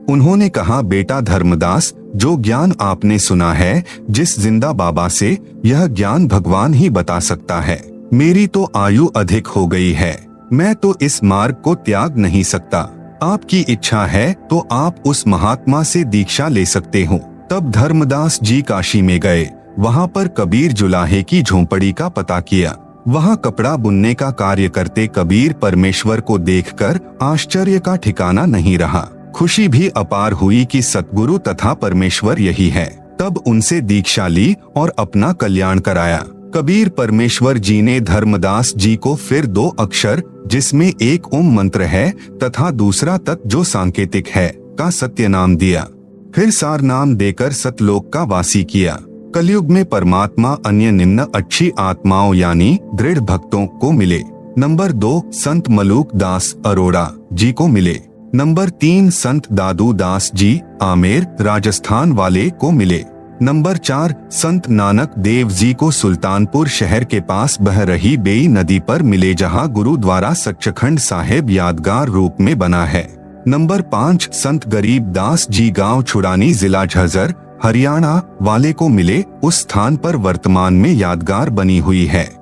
उन्होंने कहा, बेटा धर्मदास, जो ज्ञान आपने सुना है जिस जिंदा बाबा से, यह ज्ञान भगवान ही बता सकता है। मेरी तो आयु अधिक हो गई है, मैं तो इस मार्ग को त्याग नहीं सकता। आपकी इच्छा है तो आप उस महात्मा से दीक्षा ले सकते हो। तब धर्मदास जी काशी में गए। वहाँ पर कबीर जुलाहे की झोंपड़ी का पता किया। वहाँ कपड़ा बुनने का कार्य करते कबीर परमेश्वर को देखकर आश्चर्य का ठिकाना नहीं रहा। खुशी भी अपार हुई कि सतगुरु तथा परमेश्वर यही है। तब उनसे दीक्षा ली और अपना कल्याण कराया। कबीर परमेश्वर जी ने धर्मदास जी को फिर 2 अक्षर, जिसमें एक ओम मंत्र है तथा दूसरा तत् जो सांकेतिक है, का सत्य नाम दिया। फिर सार नाम देकर सतलोक का वासी किया। कलयुग में परमात्मा अन्य निम्न अच्छी आत्माओं यानी दृढ़ भक्तों को मिले। नंबर 2 संत मलूक दास अरोड़ा जी को मिले। नंबर 3 संत दादू दास जी आमेर राजस्थान वाले को मिले। नंबर 4 संत नानक देव जी को सुल्तानपुर शहर के पास बह रही बेई नदी पर मिले, जहां गुरु द्वारा सच्चखंड साहिब यादगार रूप में बना है। नंबर 5 संत गरीब दास जी गांव छुड़ानी जिला झज्जर हरियाणा वाले को मिले। उस स्थान पर वर्तमान में यादगार बनी हुई है।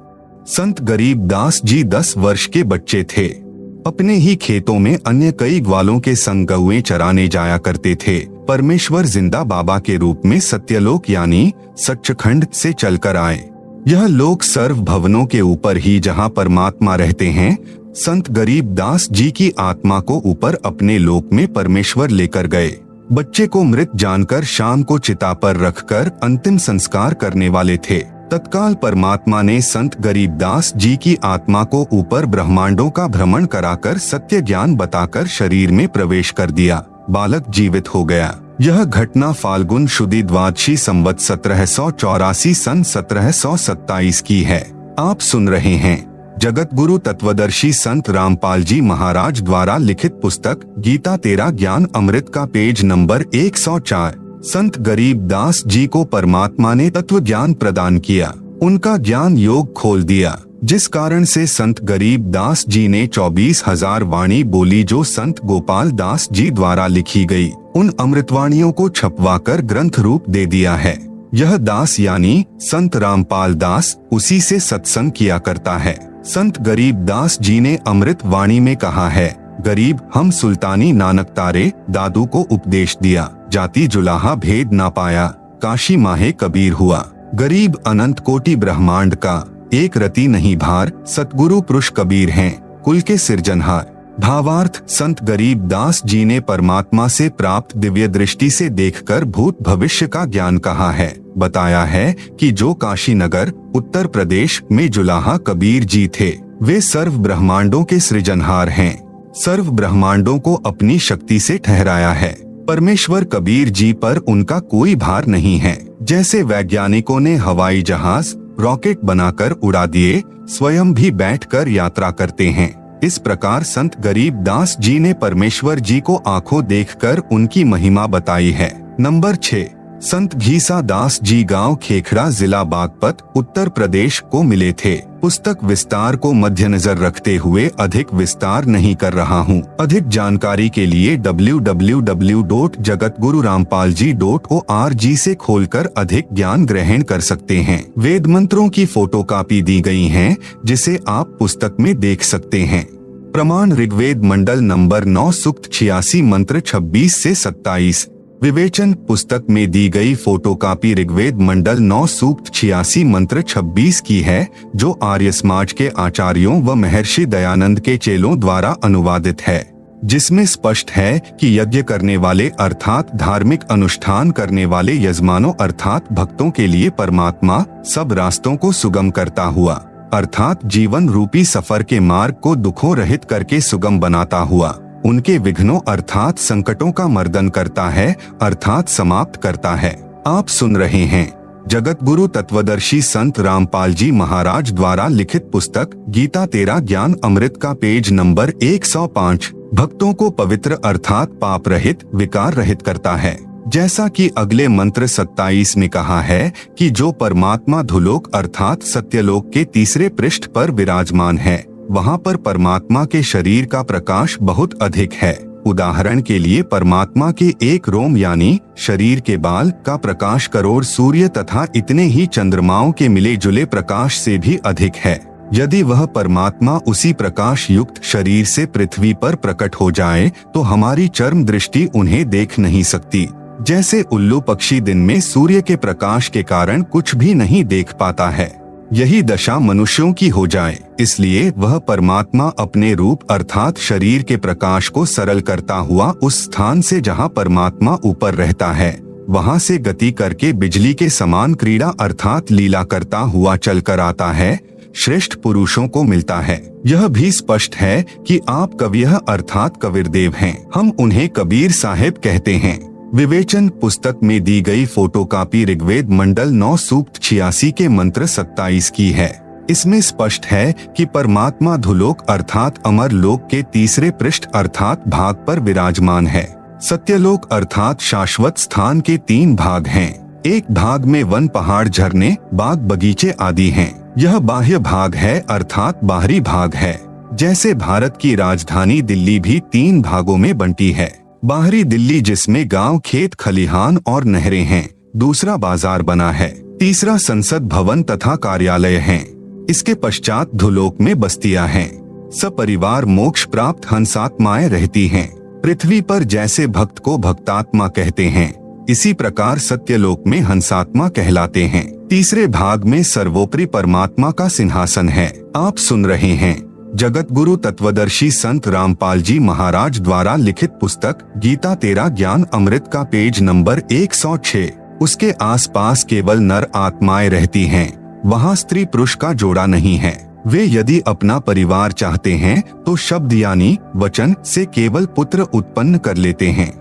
संत गरीब दास जी 10 वर्ष के बच्चे थे। अपने ही खेतों में अन्य कई ग्वालों के संग गौएं चराने जाया करते थे। परमेश्वर जिंदा बाबा के रूप में सत्यलोक यानी सच्चखंड से चलकर आए। यह लोक सर्व भवनों के ऊपर ही जहां परमात्मा रहते हैं। संत गरीब दास जी की आत्मा को ऊपर अपने लोक में परमेश्वर लेकर गए। बच्चे को मृत जानकर शाम को चिता पर रखकर अंतिम संस्कार करने वाले थे। तत्काल परमात्मा ने संत गरीबदास जी की आत्मा को ऊपर ब्रह्मांडों का भ्रमण कराकर सत्य ज्ञान बताकर शरीर में प्रवेश कर दिया। बालक जीवित हो गया। यह घटना फाल्गुन शुदी द्वादशी संवत 1784 सन 1727 की है। आप सुन रहे हैं जगत गुरु तत्वदर्शी संत रामपाल जी महाराज द्वारा लिखित पुस्तक गीता तेरा ज्ञान अमृत का पेज नंबर 104। संत गरीबदास जी को परमात्मा ने तत्व ज्ञान प्रदान किया। उनका ज्ञान योग खोल दिया, जिस कारण से संत गरीबदास जी ने 24,000 वाणी बोली, जो संत गोपाल दास जी द्वारा लिखी गई। उन अमृतवाणियों को छपवाकर ग्रंथ रूप दे दिया है। यह दास यानी संत रामपाल दास उसी से सत्संग किया करता है। संत गरीबदास जी ने अमृत वाणी में कहा है, गरीब हम सुल्तानी नानक तारे दादू को उपदेश दिया, जाति जुलाहा भेद ना पाया, काशी माहे कबीर हुआ। गरीब अनंत कोटि ब्रह्मांड का, एक रति नहीं भार, सतगुरु पुरुष कबीर हैं, कुल के सिरजनहार। भावार्थ, संत गरीबदास जी ने परमात्मा से प्राप्त दिव्य दृष्टि से देखकर भूत भविष्य का ज्ञान कहा है। बताया है कि जो काशी नगर उत्तर प्रदेश में जुलाहा कबीर जी थे, वे सर्व ब्रह्मांडों के सृजनहार हैं। सर्व ब्रह्मांडों को अपनी शक्ति से ठहराया है। परमेश्वर कबीर जी पर उनका कोई भार नहीं है। जैसे वैज्ञानिकों ने हवाई जहाज रॉकेट बनाकर उड़ा दिए, स्वयं भी बैठकर यात्रा करते हैं। इस प्रकार संत गरीबदास जी ने परमेश्वर जी को आंखों देखकर उनकी महिमा बताई है। नंबर 6 संत घीसा दास जी गांव खेखड़ा जिला बागपत उत्तर प्रदेश को मिले थे। पुस्तक विस्तार को मद्देनजर रखते हुए अधिक विस्तार नहीं कर रहा हूं। अधिक जानकारी के लिए www.jagatgururampalji.org से खोलकर अधिक ज्ञान ग्रहण कर सकते हैं। वेद मंत्रों की फोटोकॉपी दी गई हैं, जिसे आप पुस्तक में देख सकते हैं। प्रमाण ऋग्वेद मंडल नंबर 9 सूक्त 86 मंत्र 26 से 27। विवेचन पुस्तक में दी गई फोटोकॉपी ऋग्वेद मंडल 9 सूक्त 86 मंत्र 26 की है, जो आर्य समाज के आचार्यों व महर्षि दयानंद के चेलों द्वारा अनुवादित है, जिसमें स्पष्ट है कि यज्ञ करने वाले अर्थात धार्मिक अनुष्ठान करने वाले यजमानों अर्थात भक्तों के लिए परमात्मा सब रास्तों को सुगम करता हुआ, अर्थात जीवन रूपी सफर के मार्ग को दुखों रहित करके सुगम बनाता हुआ, उनके विघ्नों अर्थात संकटों का मर्दन करता है अर्थात समाप्त करता है। आप सुन रहे हैं जगत गुरु तत्वदर्शी संत रामपाल जी महाराज द्वारा लिखित पुस्तक गीता तेरा ज्ञान अमृत का पेज नंबर 105। भक्तों को पवित्र अर्थात पाप रहित विकार रहित करता है। जैसा कि अगले मंत्र 27 में कहा है कि जो परमात्मा धुलोक अर्थात सत्यलोक के तीसरे पृष्ठ पर विराजमान है, वहाँ पर परमात्मा के शरीर का प्रकाश बहुत अधिक है। उदाहरण के लिए परमात्मा के एक रोम यानी शरीर के बाल का प्रकाश करोड़ सूर्य तथा इतने ही चंद्रमाओं के मिले जुले प्रकाश से भी अधिक है। यदि वह परमात्मा उसी प्रकाश युक्त शरीर से पृथ्वी पर प्रकट हो जाए तो हमारी चर्म दृष्टि उन्हें देख नहीं सकती। जैसे उल्लू पक्षी दिन में सूर्य के प्रकाश के कारण कुछ भी नहीं देख पाता है, यही दशा मनुष्यों की हो जाए, इसलिए वह परमात्मा अपने रूप अर्थात शरीर के प्रकाश को सरल करता हुआ उस स्थान से जहाँ परमात्मा ऊपर रहता है वहाँ से गति करके बिजली के समान क्रीड़ा अर्थात लीला करता हुआ चलकर आता है, श्रेष्ठ पुरुषों को मिलता है। यह भी स्पष्ट है कि आप कवियः अर्थात कबीरदेव हैं। हम उन्हें कबीर साहेब कहते हैं। विवेचन पुस्तक में दी गई फोटोकॉपी ऋग्वेद मंडल 9 सूक्त 86 के मंत्र 27 की है। इसमें स्पष्ट है कि परमात्मा धुलोक अर्थात अमर लोक के तीसरे पृष्ठ अर्थात भाग पर विराजमान है। सत्यलोक अर्थात शाश्वत स्थान के 3 भाग हैं। एक भाग में वन पहाड़ झरने बाग बगीचे आदि हैं। यह बाह्य भाग है अर्थात बाहरी भाग है। जैसे भारत की राजधानी दिल्ली भी 3 भागों में बंटी है। बाहरी दिल्ली जिसमें गांव खेत खलिहान और नहरें हैं, दूसरा बाजार बना है, तीसरा संसद भवन तथा कार्यालय हैं। इसके पश्चात धुलोक में बस्तियां हैं। सपरिवार मोक्ष प्राप्त हंसात्माएं रहती हैं। पृथ्वी पर जैसे भक्त को भक्तात्मा कहते हैं, इसी प्रकार सत्यलोक में हंसात्मा कहलाते हैं। तीसरे भाग में सर्वोपरि परमात्मा का सिंहासन है। आप सुन रहे हैं जगत गुरु तत्वदर्शी संत रामपाल जी महाराज द्वारा लिखित पुस्तक गीता तेरा ज्ञान अमृत का पेज नंबर 106। उसके आसपास केवल नर आत्माएं रहती हैं। वहाँ स्त्री पुरुष का जोड़ा नहीं है। वे यदि अपना परिवार चाहते हैं तो शब्द यानी वचन से केवल पुत्र उत्पन्न कर लेते हैं।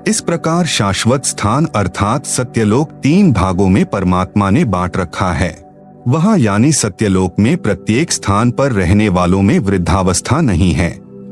इस प्रकार शाश्वत स्थान अर्थात सत्यलोक 3 भागों में परमात्मा ने बांट रखा है। वहाँ यानी सत्यलोक में प्रत्येक स्थान पर रहने वालों में वृद्धावस्था नहीं है,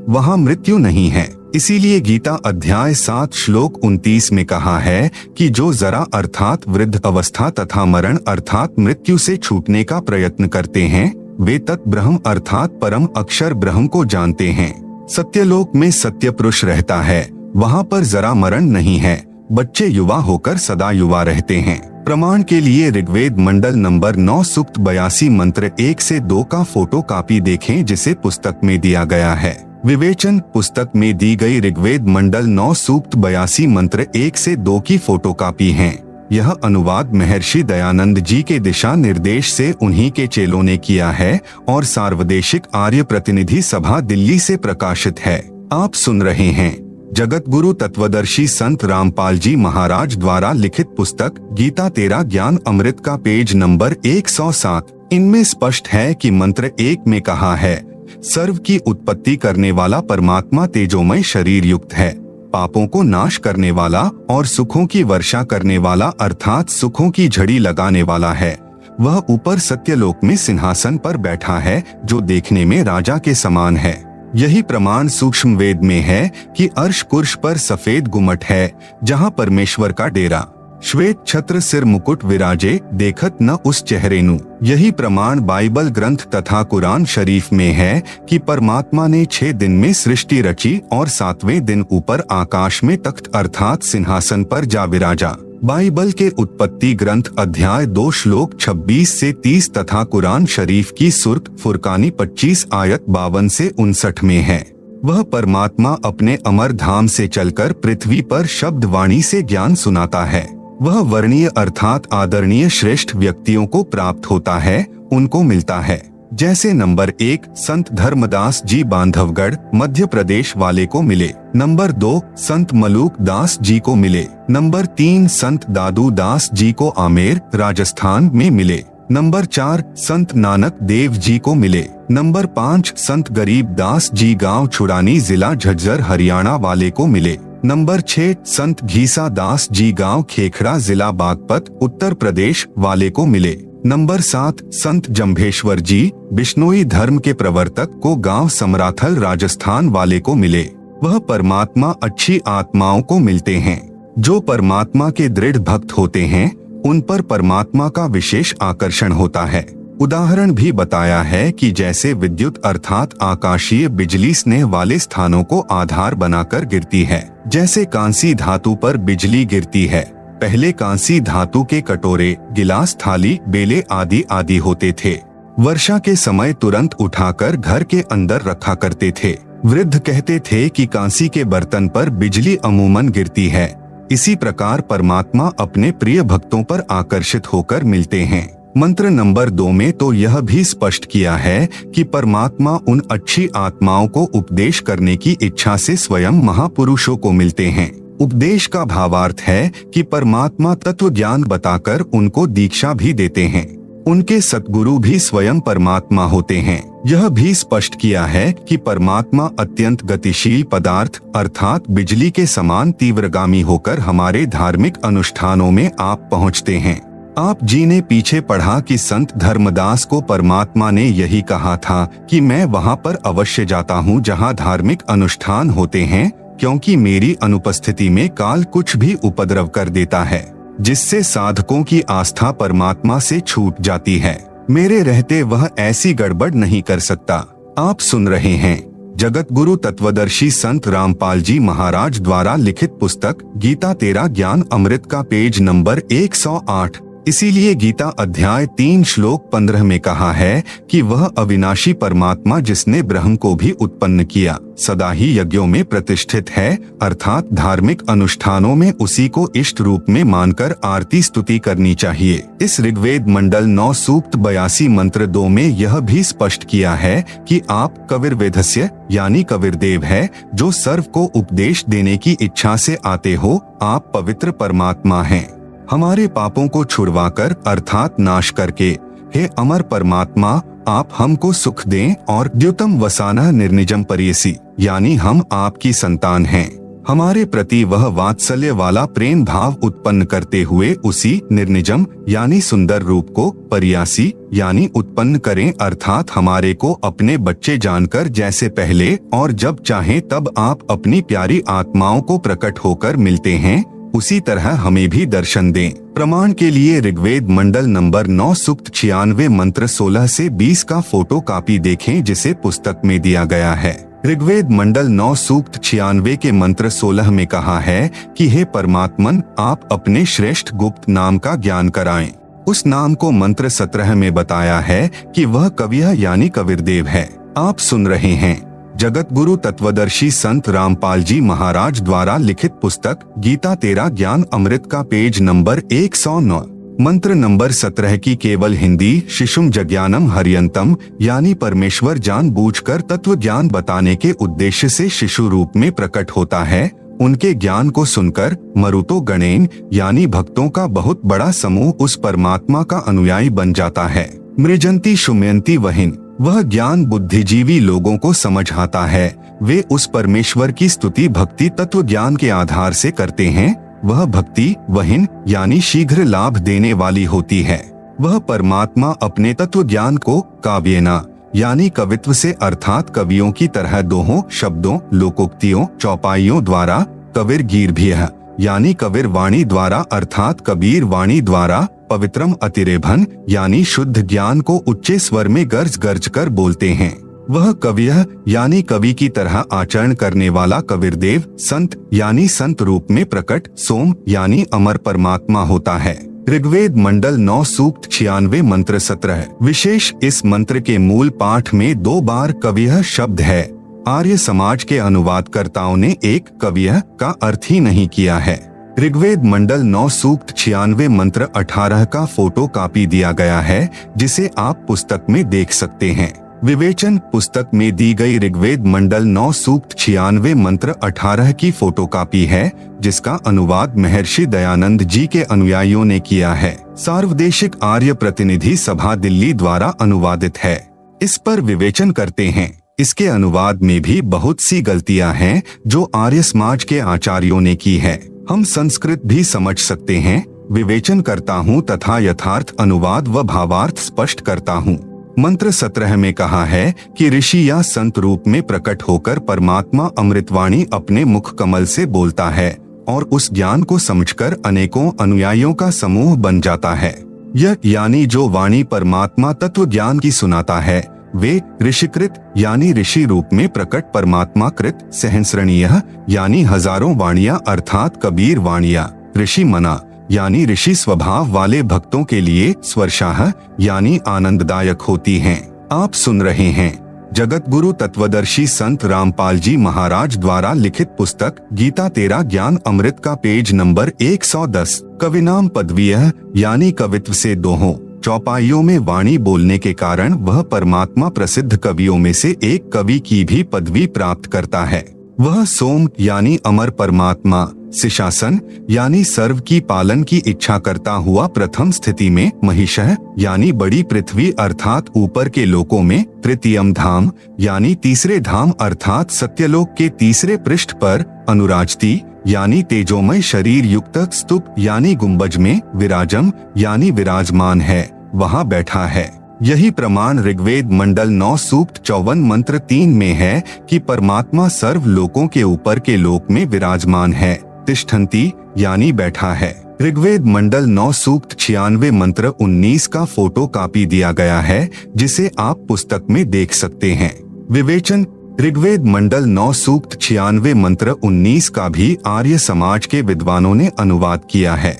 वहाँ मृत्यु नहीं है। इसीलिए गीता अध्याय 7 श्लोक 29 में कहा है कि जो जरा अर्थात वृद्ध अवस्था तथा मरण अर्थात मृत्यु से छूटने का प्रयत्न करते हैं वे तत्ब्रह्म अर्थात परम अक्षर ब्रह्म को जानते हैं। सत्यलोक में सत्य पुरुष रहता है, वहाँ पर जरा मरण नहीं है। बच्चे युवा होकर सदा युवा रहते हैं। प्रमाण के लिए ऋग्वेद मंडल नंबर 9 सूक्त 82 मंत्र 1 से 2 का फोटो कॉपी देखें जिसे पुस्तक में दिया गया है। विवेचन पुस्तक में दी गई ऋग्वेद मंडल 9 सूक्त 82 मंत्र 1 से 2 की फोटो कॉपी है। यह अनुवाद महर्षि दयानंद जी के दिशा निर्देश से उन्हीं के चेलों ने किया है और सार्वदेशिक आर्य प्रतिनिधि सभा दिल्ली से प्रकाशित है। आप सुन रहे हैं जगत गुरु तत्वदर्शी संत रामपाल जी महाराज द्वारा लिखित पुस्तक गीता तेरा ज्ञान अमृत का पेज नंबर 107। इनमें स्पष्ट है कि मंत्र 1 में कहा है सर्व की उत्पत्ति करने वाला परमात्मा तेजोमय शरीर युक्त है, पापों को नाश करने वाला और सुखों की वर्षा करने वाला अर्थात सुखों की झड़ी लगाने वाला है। वह ऊपर सत्यलोक में सिंहासन पर बैठा है जो देखने में राजा के समान है। यही प्रमाण सूक्ष्म वेद में है कि अर्श कुर्श पर सफेद गुमट है जहाँ परमेश्वर का डेरा, श्वेत छत्र सिर मुकुट विराजे देखत न उस चेहरे नु। यही प्रमाण बाइबल ग्रंथ तथा कुरान शरीफ में है कि परमात्मा ने 6 दिन में सृष्टि रची और 7वें दिन ऊपर आकाश में तख्त अर्थात सिंहासन पर जा विराजा। बाइबल के उत्पत्ति ग्रंथ अध्याय 2 श्लोक 26 से 30 तथा कुरान शरीफ की सूरत फुरकानी 25 आयत 52 से 59 में है। वह परमात्मा अपने अमर धाम से चलकर पृथ्वी पर शब्द वाणी से ज्ञान सुनाता है। वह वर्णीय अर्थात आदरणीय श्रेष्ठ व्यक्तियों को प्राप्त होता है, उनको मिलता है। जैसे नंबर 1 संत धर्मदास जी बांधवगढ़ मध्य प्रदेश वाले को मिले, नंबर 2 संत मलूक दास जी को मिले, नंबर 3 संत दादू दास जी को आमेर राजस्थान में मिले, नंबर 4 संत नानक देव जी को मिले, नंबर 5 संत गरीब दास जी गांव छुड़ानी जिला झज्जर हरियाणा वाले को मिले, नंबर 6 संत घीसा दास जी गांव खेखड़ा जिला बागपत उत्तर प्रदेश वाले को मिले, नंबर 7 संत जम्भेश्वर जी बिश्नोई धर्म के प्रवर्तक को गांव समराथल राजस्थान वाले को मिले। वह परमात्मा अच्छी आत्माओं को मिलते हैं। जो परमात्मा के दृढ़ भक्त होते हैं उन पर परमात्मा का विशेष आकर्षण होता है। उदाहरण भी बताया है कि जैसे विद्युत अर्थात आकाशीय बिजली स्नेह वाले स्थानों को आधार बनाकर गिरती है, जैसे कांसी धातु पर बिजली गिरती है। पहले कांसी धातु के कटोरे, गिलास, थाली, बेले आदि आदि होते थे। वर्षा के समय तुरंत उठाकर घर के अंदर रखा करते थे। वृद्ध कहते थे कि कांसी के बर्तन पर बिजली अमूमन गिरती है। इसी प्रकार परमात्मा अपने प्रिय भक्तों पर आकर्षित होकर मिलते हैं। मंत्र नंबर 2 में तो यह भी स्पष्ट किया है कि परमात्मा उन अच्छी आत्माओं को उपदेश करने की इच्छा से स्वयं महापुरुषों को मिलते हैं। उपदेश का भावार्थ है कि परमात्मा तत्व ज्ञान बताकर उनको दीक्षा भी देते हैं। उनके सतगुरु भी स्वयं परमात्मा होते हैं। यह भी स्पष्ट किया है कि परमात्मा अत्यंत गतिशील पदार्थ अर्थात बिजली के समान तीव्रगामी होकर हमारे धार्मिक अनुष्ठानों में आप पहुंचते हैं। आप जी ने पीछे पढ़ा कि संत धर्मदास को परमात्मा ने यही कहा था कि मैं वहां पर अवश्य जाता हूं जहां धार्मिक अनुष्ठान होते हैं, क्योंकि मेरी अनुपस्थिति में काल कुछ भी उपद्रव कर देता है, जिससे साधकों की आस्था परमात्मा से छूट जाती है। मेरे रहते वह ऐसी गड़बड़ नहीं कर सकता। आप सुन रहे हैं जगत गुरु तत्वदर्शी संत रामपाल जी महाराज द्वारा लिखित पुस्तक गीता तेरा ज्ञान अमृत का पेज नंबर 108। इसीलिए गीता अध्याय 3 श्लोक 15 में कहा है कि वह अविनाशी परमात्मा जिसने ब्रह्म को भी उत्पन्न किया सदा ही यज्ञों में प्रतिष्ठित है, अर्थात धार्मिक अनुष्ठानों में उसी को इष्ट रूप में मानकर आरती स्तुति करनी चाहिए। इस ऋग्वेद मंडल 9 सूक्त 82 मंत्र 2 में यह भी स्पष्ट किया है कि आप कविर्वेधस्य यानी कविर्देव है, जो सर्व को उपदेश देने की इच्छा से आते हो। आप पवित्र परमात्मा हैं, हमारे पापों को छुड़वाकर अर्थात नाश करके। हे अमर परमात्मा, आप हमको सुख दें और द्युतम वसाना निर्निजम परियसी यानी हम आपकी संतान हैं। हमारे प्रति वह वात्सल्य वाला प्रेम भाव उत्पन्न करते हुए उसी निर्निजम यानी सुंदर रूप को परियासी यानी उत्पन्न करें, अर्थात हमारे को अपने बच्चे जानकर जैसे पहले और जब चाहें तब आप अपनी प्यारी आत्माओं को प्रकट होकर मिलते हैं, उसी तरह हमें भी दर्शन दें। प्रमाण के लिए ऋग्वेद मंडल नंबर 9 सूक्त 96 मंत्र 16 से 20 का फोटो कॉपी देखें, जिसे पुस्तक में दिया गया है। ऋग्वेद मंडल 9 सूक्त 96 के मंत्र 16 में कहा है कि हे परमात्मन, आप अपने श्रेष्ठ गुप्त नाम का ज्ञान कराएं। उस नाम को मंत्र 17 में बताया है कि वह कविया यानी कविर्देव है। आप सुन रहे हैं जगत गुरु तत्वदर्शी संत रामपाल जी महाराज द्वारा लिखित पुस्तक गीता तेरा ज्ञान अमृत का पेज नंबर 109 मंत्र नंबर 17 की केवल हिंदी शिशुम जज्ञानम हरियंतम यानी परमेश्वर जानबूझकर तत्व ज्ञान बताने के उद्देश्य से शिशु रूप में प्रकट होता है। उनके ज्ञान को सुनकर मरुतो गणेन यानी भक्तों का बहुत बड़ा समूह उस परमात्मा का अनुयायी बन जाता है। मृजंती शुमयंती वहिन, वह ज्ञान बुद्धिजीवी लोगों को समझाता है। वे उस परमेश्वर की स्तुति भक्ति तत्व ज्ञान के आधार से करते हैं। वह भक्ति वहिन यानी शीघ्र लाभ देने वाली होती है। वह परमात्मा अपने तत्व ज्ञान को काव्येना यानी कवित्व से अर्थात कवियों की तरह दोहों शब्दों लोकोक्तियों चौपाइयों द्वारा, कविर गीर्भियः यानी कविर वाणी द्वारा अर्थात कबीर वाणी द्वारा, पवित्रम अतिरेभन यानी शुद्ध ज्ञान को उच्चे स्वर में गर्ज गर्ज कर बोलते हैं। वह कवियः यानी कवि की तरह आचरण करने वाला कविरदेव, संत यानी संत रूप में प्रकट, सोम यानी अमर परमात्मा होता है। ऋग्वेद मंडल 9 सूक्त 96 मंत्र 17। विशेष इस मंत्र के मूल पाठ में 2 बार कवियः शब्द है। आर्य समाज के अनुवादकर्ताओं ने एक कवियः का अर्थ ही नहीं किया है। ऋग्वेद मंडल 9 सूक्त 96 मंत्र 18 का फोटो कॉपी दिया गया है, जिसे आप पुस्तक में देख सकते हैं। विवेचन पुस्तक में दी गई ऋग्वेद मंडल 9 सूक्त 96 मंत्र 18 की फोटो कॉपी है, जिसका अनुवाद महर्षि दयानंद जी के अनुयायियों ने किया है। सार्वदेशिक आर्य प्रतिनिधि सभा दिल्ली द्वारा अनुवादित है। इस पर विवेचन करते हैं। इसके अनुवाद में भी बहुत सी गलतियां हैं जो आर्य समाज के आचार्यों ने की है। हम संस्कृत भी समझ सकते हैं। विवेचन करता हूँ तथा यथार्थ अनुवाद व भावार्थ स्पष्ट करता हूँ। मंत्र 17 में कहा है कि ऋषि या संत रूप में प्रकट होकर परमात्मा अमृतवाणी अपने मुख कमल से बोलता है और उस ज्ञान को समझकर अनेकों अनुयायियों का समूह बन जाता है। यह यानी जो वाणी परमात्मा तत्व ज्ञान की सुनाता है, वे ऋषिकृत यानी ऋषि रूप में प्रकट परमात्मा कृत सहस्रणीय यानी हजारों वाणियां अर्थात कबीर वाणियां, ऋषि मना यानी ऋषि स्वभाव वाले भक्तों के लिए स्वर्शाह यानी आनंददायक होती हैं। आप सुन रहे हैं जगत गुरु तत्वदर्शी संत रामपाल जी महाराज द्वारा लिखित पुस्तक गीता तेरा ज्ञान अमृत का पेज नंबर 110। कविनाम पदवीय यानी कवित्व से दोहों चौपाइयों में वाणी बोलने के कारण वह परमात्मा प्रसिद्ध कवियों में से एक कवि की भी पदवी प्राप्त करता है। वह सोम यानी अमर परमात्मा, सिशासन यानी सर्व की पालन की इच्छा करता हुआ प्रथम स्थिति में, महिषः यानी बड़ी पृथ्वी अर्थात ऊपर के लोकों में, तृतीयम धाम यानी तीसरे धाम अर्थात सत्यलोक के तीसरे पृष्ठ पर, अनुराजती यानी तेजोमय शरीर युक्त स्तूप यानी गुंबज में, विराजम यानी विराजमान है, वहाँ बैठा है। यही प्रमाण ऋग्वेद मंडल 9 सूक्त 54 मंत्र 3 में है कि परमात्मा सर्व लोकों के ऊपर के लोक में विराजमान है। तिष्ठन्ति यानी बैठा है। ऋग्वेद मंडल 9 सूक्त 96 मंत्र 19 का फोटो कॉपी दिया गया है, जिसे आप पुस्तक में देख सकते हैं। विवेचन: ऋग्वेद मंडल 9 सूक्त 96 मंत्र 19 का भी आर्य समाज के विद्वानों ने अनुवाद किया है।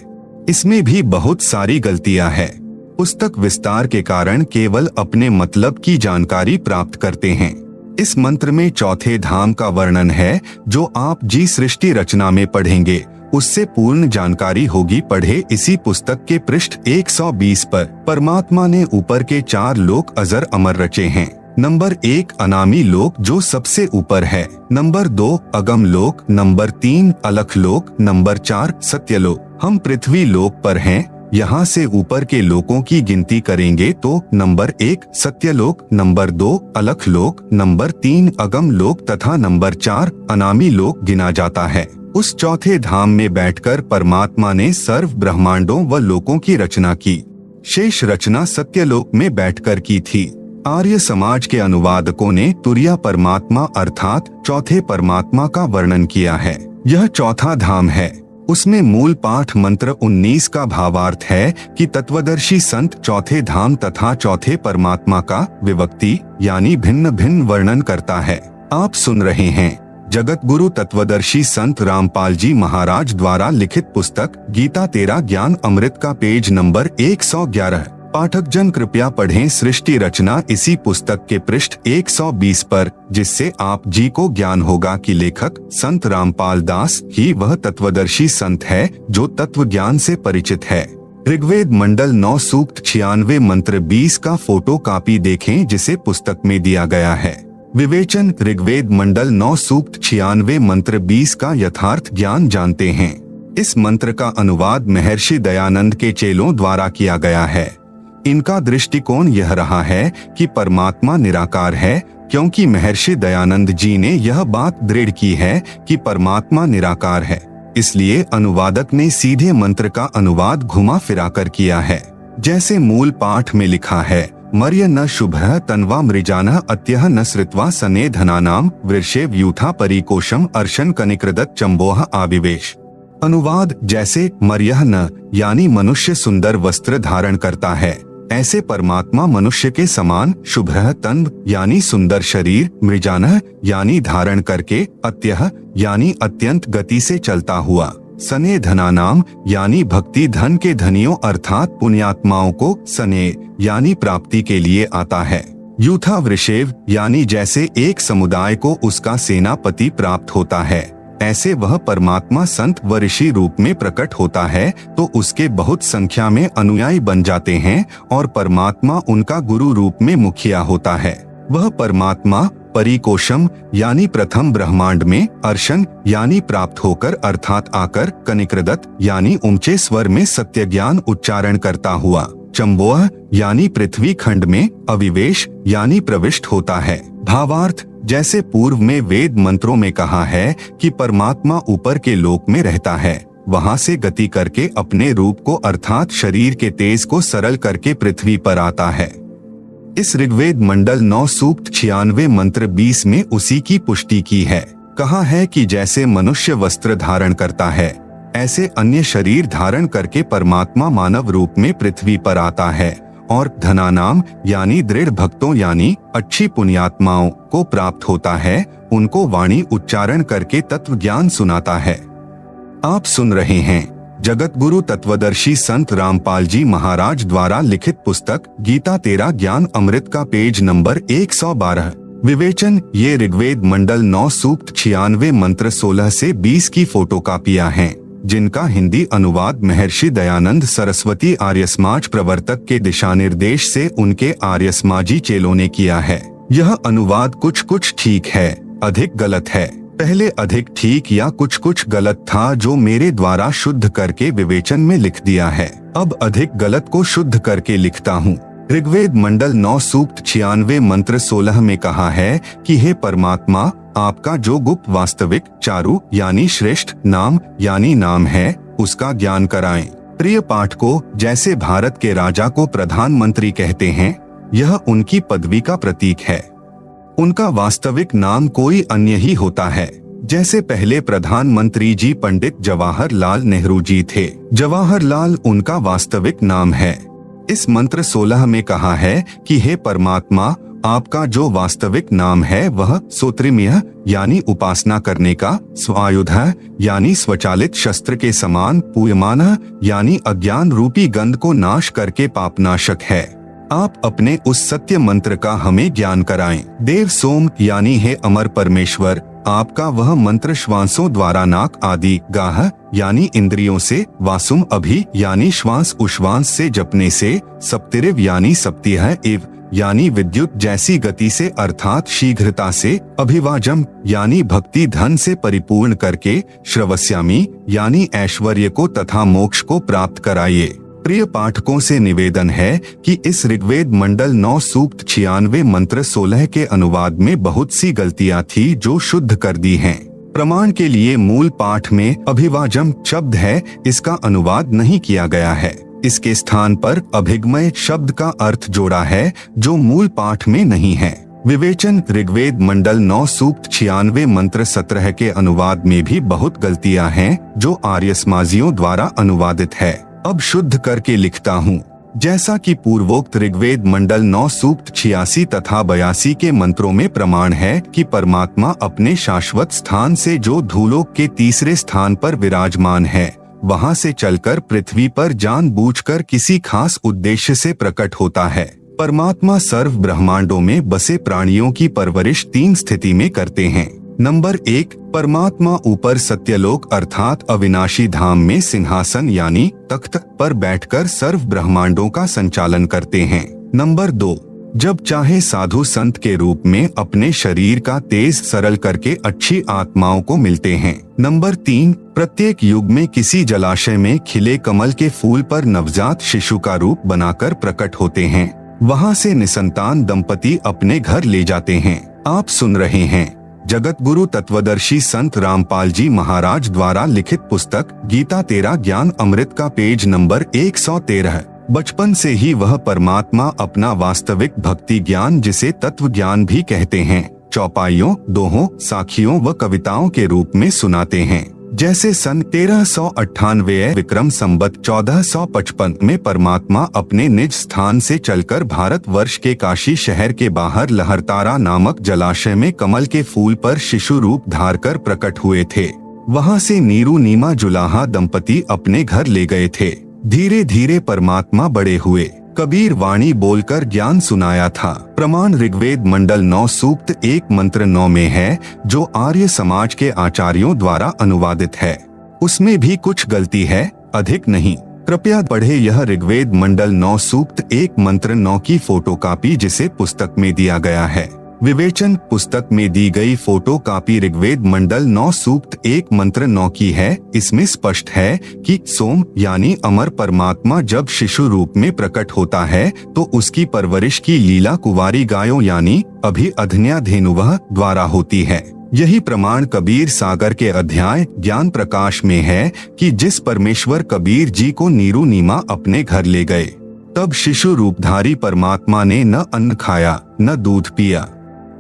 इसमें भी बहुत सारी गलतियां हैं। पुस्तक विस्तार के कारण केवल अपने मतलब की जानकारी प्राप्त करते हैं। इस मंत्र में चौथे धाम का वर्णन है, जो आप जी सृष्टि रचना में पढ़ेंगे उससे पूर्ण जानकारी होगी। पढ़े इसी पुस्तक के पृष्ठ 120 पर। परमात्मा ने ऊपर के 4 लोक अजर अमर रचे हैं। नंबर 1 अनामी लोक जो सबसे ऊपर है, नंबर 2 अगम लोक, नंबर 3 अलख लोक, नंबर 4 सत्यलोक। हम पृथ्वी लोक पर हैं। यहाँ से ऊपर के लोकों की गिनती करेंगे तो नंबर 1 सत्यलोक, नंबर 2 अलख लोक, नंबर 3 अगम लोक तथा नंबर 4 अनामी लोक गिना जाता है। उस चौथे धाम में बैठकर परमात्मा ने सर्व ब्रह्मांडों व लोकों की रचना की। शेष रचना सत्यलोक में बैठकर की थी। आर्य समाज के अनुवादकों ने तुरीय परमात्मा अर्थात चौथे परमात्मा का वर्णन किया है। यह चौथा धाम है। उसमें मूल पाठ मंत्र 19 का भावार्थ है कि तत्वदर्शी संत चौथे धाम तथा चौथे परमात्मा का विभक्ति यानी भिन्न भिन्न वर्णन करता है। आप सुन रहे हैं जगत गुरु तत्वदर्शी संत रामपाल जी महाराज द्वारा लिखित पुस्तक गीता तेरा ज्ञान अमृत का पेज नंबर 111। पाठक जन कृपया पढ़ें सृष्टि रचना इसी पुस्तक के पृष्ठ 120 पर, जिससे आप जी को ज्ञान होगा कि लेखक संत रामपाल दास ही वह तत्वदर्शी संत है जो तत्व ज्ञान से परिचित है। ऋग्वेद मंडल 9 सूक्त 96 मंत्र 20 का फोटो कॉपी देखें जिसे पुस्तक में दिया गया है। विवेचन: ऋग्वेद मंडल 9 सूक्त 96 मंत्र 20 का यथार्थ ज्ञान जानते हैं। इस मंत्र का अनुवाद महर्षि दयानंद के चेलों द्वारा किया गया है। इनका दृष्टिकोण यह रहा है कि परमात्मा निराकार है, क्योंकि महर्षि दयानंद जी ने यह बात दृढ़ की है कि परमात्मा निराकार है। इसलिए अनुवादक ने सीधे मंत्र का अनुवाद घुमा फिराकर किया है। जैसे मूल पाठ में लिखा है, मर्य न शुभः तन्वा मृजानः अत्यः न श्रित्वा सने धनानाम वृषेव यूथा परिकोशम अर्शन कनिकृदत चंबोह आविवेश। अनुवाद: जैसे मर्यः न यानी मनुष्य सुंदर वस्त्र धारण करता है, ऐसे परमात्मा मनुष्य के समान शुभः तन यानी सुंदर शरीर, मृजानः यानी धारण करके, अत्यः यानी अत्यंत गति से चलता हुआ, सने धनानाम यानी भक्ति धन के धनियों अर्थात पुण्यात्माओं को सने यानी प्राप्ति के लिए आता है। यूथा वृषेव यानी जैसे एक समुदाय को उसका सेनापति प्राप्त होता है, ऐसे वह परमात्मा संत व ऋषि रूप में प्रकट होता है तो उसके बहुत संख्या में अनुयायी बन जाते हैं और परमात्मा उनका गुरु रूप में मुखिया होता है। वह परमात्मा परिकोशम यानी प्रथम ब्रह्मांड में, अर्शन यानी प्राप्त होकर अर्थात आकर, कनिकृदत यानी ऊंचे स्वर में सत्य ज्ञान उच्चारण करता हुआ, चंबोह यानी पृथ्वी खंड में, अविवेश यानी प्रविष्ट होता है। भावार्थ: जैसे पूर्व में वेद मंत्रों में कहा है कि परमात्मा ऊपर के लोक में रहता है, वहां से गति करके अपने रूप को अर्थात शरीर के तेज को सरल करके पृथ्वी पर आता है। इस ऋग्वेद मंडल 9 सूक्त 96 मंत्र 20 में उसी की पुष्टि की है। कहा है कि जैसे मनुष्य वस्त्र धारण करता है, ऐसे अन्य शरीर धारण करके परमात्मा मानव रूप में पृथ्वी पर आता है और धनानाम यानी दृढ़ भक्तों यानी अच्छी पुण्यात्माओं को प्राप्त होता है, उनको वाणी उच्चारण करके तत्व ज्ञान सुनाता है। आप सुन रहे हैं जगत गुरु तत्वदर्शी संत रामपाल जी महाराज द्वारा लिखित पुस्तक गीता तेरा ज्ञान अमृत का पेज नंबर 112। विवेचन: ये ऋग्वेद मंडल 9 सूक्त 96 मंत्र 16 से 20 की फोटो कॉपियां हैं। जिनका हिंदी अनुवाद महर्षि दयानंद सरस्वती आर्य समाज प्रवर्तक के दिशानिर्देश से उनके आर्य समाजी चेलों ने किया है। यह अनुवाद कुछ कुछ ठीक है, अधिक गलत है। पहले अधिक ठीक या कुछ कुछ गलत था, जो मेरे द्वारा शुद्ध करके विवेचन में लिख दिया है। अब अधिक गलत को शुद्ध करके लिखता हूँ। ऋग्वेद मंडल 9 सूक्त 96 मंत्र 16 में कहा है कि हे परमात्मा, आपका जो गुप्त वास्तविक चारु यानी श्रेष्ठ नाम यानी नाम है, उसका ज्ञान कराएं। प्रिय पाठकों, जैसे भारत के राजा को प्रधानमंत्री कहते हैं, यह उनकी पदवी का प्रतीक है। उनका वास्तविक नाम कोई अन्य ही होता है। जैसे पहले प्रधानमंत्री जी पंडित जवाहरलाल नेहरू जी थे। जवाहरलाल उनका वास्तविक नाम है। इस मंत्र 16 में कहा है कि हे परमात्मा, आपका जो वास्तविक नाम है वह सोत्रिम्य यानी उपासना करने का, स्वायुध यानी स्वचालित शस्त्र के समान, पूयमान यानी अज्ञान रूपी गंध को नाश करके पापनाशक है। आप अपने उस सत्य मंत्र का हमें ज्ञान कराएं। देव सोम यानी हे अमर परमेश्वर, आपका वह मंत्र श्वासों द्वारा नाक आदि, गाह यानी इंद्रियों से, वासुम अभि यानी श्वास उश्वास से जपने से, सप्तिरिव यानी सप्तिह इव यानी विद्युत जैसी गति से अर्थात शीघ्रता से, अभिवाजम यानी भक्ति धन से परिपूर्ण करके, श्रवस्यामी यानी ऐश्वर्य को तथा मोक्ष को प्राप्त कराइए। प्रिय पाठकों से निवेदन है कि इस ऋग्वेद मंडल 9 सूक्त 96 मंत्र 16 के अनुवाद में बहुत सी गलतियां थी, जो शुद्ध कर दी हैं। प्रमाण के लिए मूल पाठ में अभिवाजम शब्द है, इसका अनुवाद नहीं किया गया है। इसके स्थान पर अभिगमय शब्द का अर्थ जोड़ा है, जो मूल पाठ में नहीं है। विवेचन ऋग्वेद मंडल 9 सूक्त 96 मंत्र 17 के अनुवाद में भी बहुत गलतियां हैं, जो आर्य समाजियों द्वारा अनुवादित है। अब शुद्ध करके लिखता हूँ। जैसा कि पूर्वोक्त ऋग्वेद मंडल 9 सूक्त 86 तथा 82 के मंत्रों में प्रमाण है कि परमात्मा अपने शाश्वत स्थान से जो धूलोक के तीसरे स्थान पर विराजमान है, वहां से चलकर पृथ्वी पर जानबूझकर किसी खास उद्देश्य से प्रकट होता है। परमात्मा सर्व ब्रह्मांडों में बसे प्राणियों की परवरिश 3 स्थिति में करते हैं। नंबर 1, परमात्मा ऊपर सत्यलोक अर्थात अविनाशी धाम में सिंहासन यानी तख्त पर बैठकर सर्व ब्रह्मांडों का संचालन करते हैं। नंबर 2, जब चाहे साधु संत के रूप में अपने शरीर का तेज सरल करके अच्छी आत्माओं को मिलते हैं। नंबर 3, प्रत्येक युग में किसी जलाशय में खिले कमल के फूल पर नवजात शिशु का रूप बनाकर प्रकट होते हैं। वहां से निसंतान दंपति अपने घर ले जाते हैं। आप सुन रहे हैं जगत गुरु तत्वदर्शी संत रामपाल जी महाराज द्वारा लिखित पुस्तक गीता तेरा ज्ञान अमृत का पेज नंबर 113। बचपन से ही वह परमात्मा अपना वास्तविक भक्ति ज्ञान, जिसे तत्व ज्ञान भी कहते हैं, चौपाइयों, दोहों, साखियों व कविताओं के रूप में सुनाते हैं। जैसे सन 1398 विक्रम संवत 1455 में परमात्मा अपने निज स्थान से चलकर भारतवर्ष के काशी शहर के बाहर लहरतारा नामक जलाशय में कमल के फूल पर शिशु रूप धारकर प्रकट हुए थे। वहां से नीरू नीमा जुलाहा दंपति अपने घर ले गए थे। धीरे धीरे परमात्मा बड़े हुए। कबीर वाणी बोलकर ज्ञान सुनाया था। प्रमाण ऋग्वेद मंडल 9 सूक्त 1 मंत्र 9 में है, जो आर्य समाज के आचार्यों द्वारा अनुवादित है। उसमें भी कुछ गलती है, अधिक नहीं। कृपया पढ़े यह ऋग्वेद मंडल 9 सूक्त 1 मंत्र 9 की फोटोकॉपी, जिसे पुस्तक में दिया गया है। विवेचन पुस्तक में दी गई फोटो कॉपी ऋग्वेद मंडल 9 सूक्त 1 मंत्र 9 की है। इसमें स्पष्ट है कि सोम यानी अमर परमात्मा जब शिशु रूप में प्रकट होता है तो उसकी परवरिश की लीला कुंवारी गायों यानी अभि अधन्या धेनुवह द्वारा होती है। यही प्रमाण कबीर सागर के अध्याय ज्ञान प्रकाश में है कि जिस परमेश्वर कबीर जी को नीरू नीमा अपने घर ले गए, तब शिशु रूपधारी परमात्मा ने न अन्न खाया न दूध पिया।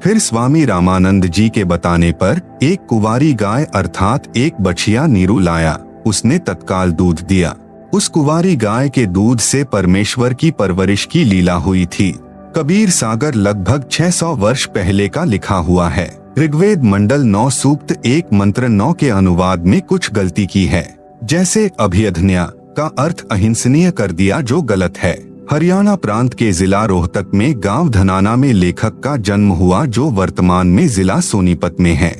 फिर स्वामी रामानंद जी के बताने पर एक कुंवारी गाय अर्थात एक बछिया नीरू लाया। उसने तत्काल दूध दिया। उस कुंवारी गाय के दूध से परमेश्वर की परवरिश की लीला हुई थी। कबीर सागर लगभग 600 वर्ष पहले का लिखा हुआ है। ऋग्वेद मंडल 9 सूक्त 1 मंत्र 9 के अनुवाद में कुछ गलती की है। जैसे अभिअधन्या का अर्थ अहिंसनीय कर दिया, जो गलत है। हरियाणा प्रांत के जिला रोहतक में गांव धनाना में लेखक का जन्म हुआ, जो वर्तमान में जिला सोनीपत में है।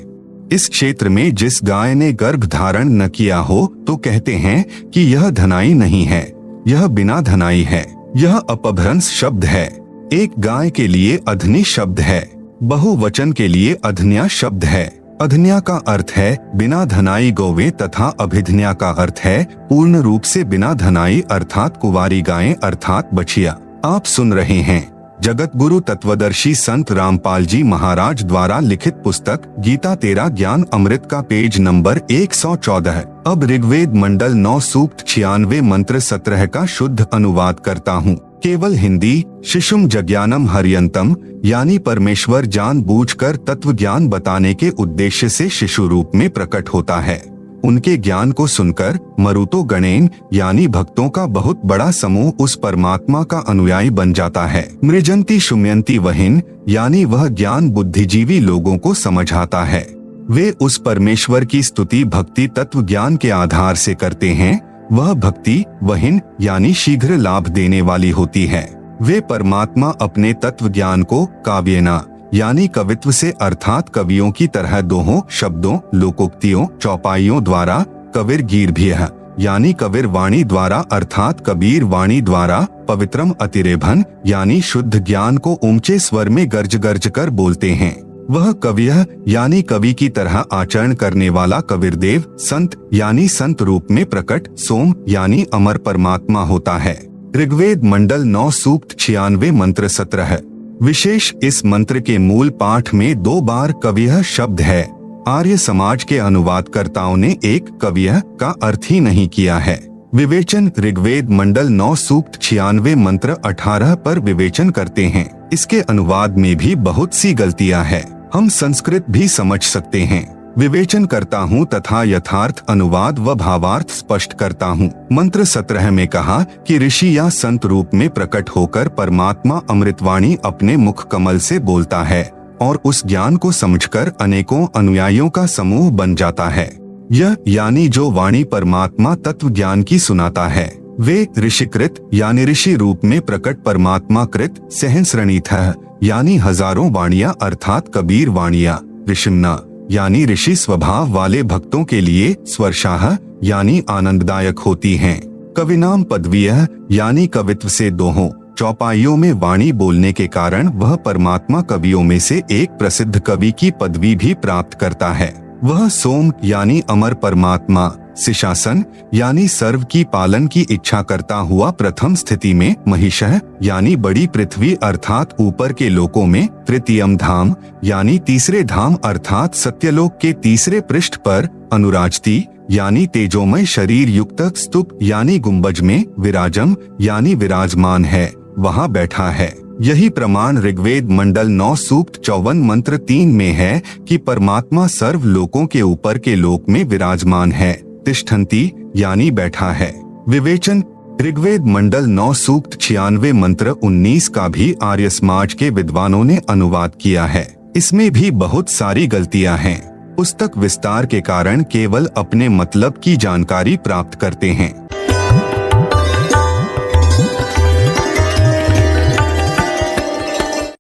इस क्षेत्र में जिस गाय ने गर्भ धारण न किया हो तो कहते हैं कि यह धनाई नहीं है, यह बिना धनाई है। यह अपभ्रंश शब्द है। एक गाय के लिए अधनी शब्द है, बहुवचन के लिए अधन्या शब्द है। अधन्या का अर्थ है बिना धनाई गौवें तथा अभिधन्या का अर्थ है पूर्ण रूप से बिना धनाई अर्थात कुंवारी गायें अर्थात बछिया। आप सुन रहे हैं जगत गुरु तत्वदर्शी संत रामपाल जी महाराज द्वारा लिखित पुस्तक गीता तेरा ज्ञान अमृत का पेज नंबर 114। अब ऋग्वेद मंडल 9 सूक्त 96 मंत्र 17 का शुद्ध अनुवाद करता हूँ। केवल हिंदी। शिशुम जज्ञानम हरियंतम, यानी परमेश्वर जानबूझकर तत्व ज्ञान बताने के उद्देश्य से शिशु रूप में प्रकट होता है। उनके ज्ञान को सुनकर मरुतो गणेन यानी भक्तों का बहुत बड़ा समूह उस परमात्मा का अनुयायी बन जाता है। मृजंती शुम्यंती वहिन, यानी वह ज्ञान बुद्धिजीवी लोगों को समझाता है। वे उस परमेश्वर की स्तुति भक्ति तत्व ज्ञान के आधार से करते हैं। वह भक्ति वहिन यानी शीघ्र लाभ देने वाली होती है। वे परमात्मा अपने तत्व ज्ञान को काव्यना यानी कवित्व से अर्थात कवियों की तरह दोहों शब्दों लोकोक्तियों चौपाइयों द्वारा, कबीर गीर्भियः यानी कबीर वाणी द्वारा अर्थात कबीर वाणी द्वारा, पवित्रम अतिरेभन यानी शुद्ध ज्ञान को ऊंचे स्वर में गर्ज गर्ज कर बोलते हैं। वह कवियः यानी कवि की तरह आचरण करने वाला कबीरदेव, संत यानी संत रूप में प्रकट, सोम यानी अमर परमात्मा होता है। ऋग्वेद मंडल 9 सूक्त 96 मंत्र 17। विशेष इस मंत्र के मूल पाठ में 2 बार कवियः शब्द है। आर्य समाज के अनुवादकर्ताओं ने एक कवियः का अर्थ ही नहीं किया है। विवेचन ऋग्वेद मंडल 9 सूक्त 96 मंत्र 18 पर विवेचन करते हैं। इसके अनुवाद में भी बहुत सी गलतियां हैं। हम संस्कृत भी समझ सकते हैं। विवेचन करता हूँ तथा यथार्थ अनुवाद व भावार्थ स्पष्ट करता हूँ। मंत्र 17 में कहा कि ऋषि या संत रूप में प्रकट होकर परमात्मा अमृतवाणी अपने मुख कमल से बोलता है और उस ज्ञान को समझकर अनेकों अनुयायियों का समूह बन जाता है। यह यानी जो वाणी परमात्मा तत्व ज्ञान की सुनाता है वे ऋषिकृत यानी ऋषि रूप में प्रकट परमात्मा कृत सहस्रणीथः यानी हजारों वाणियां अर्थात कबीर वाणियां, ऋषिम्ना यानी ऋषि स्वभाव वाले भक्तों के लिए स्वर्शाह यानी आनंददायक होती हैं। कविनाम पदवीयः यानी कवित्व से दोहों चौपाइयों में वाणी बोलने के कारण वह परमात्मा कवियों में से एक प्रसिद्ध कवि की पदवी भी प्राप्त करता है। वह सोम यानी अमर परमात्मा, सिशासन यानी सर्व की पालन की इच्छा करता हुआ प्रथम स्थिति में, महिषः यानी बड़ी पृथ्वी अर्थात ऊपर के लोकों में, तृतीयम धाम यानी तीसरे धाम अर्थात सत्यलोक के तीसरे पृष्ठ पर, अनुराजती यानी तेजोमय शरीर युक्त स्तूप यानी गुंबज में, विराजम यानी विराजमान है, वहाँ बैठा है। यही प्रमाण ऋग्वेद मंडल 9 सूक्त 54 मंत्र 3 में है कि परमात्मा सर्व लोकों के ऊपर के लोक में विराजमान है। तिष्ठन्ति यानी बैठा है। विवेचन ऋग्वेद मंडल 9 सूक्त 96 मंत्र 19 का भी आर्य समाज के विद्वानों ने अनुवाद किया है। इसमें भी बहुत सारी गलतियां हैं। पुस्तक विस्तार के कारण केवल अपने मतलब की जानकारी प्राप्त करते हैं।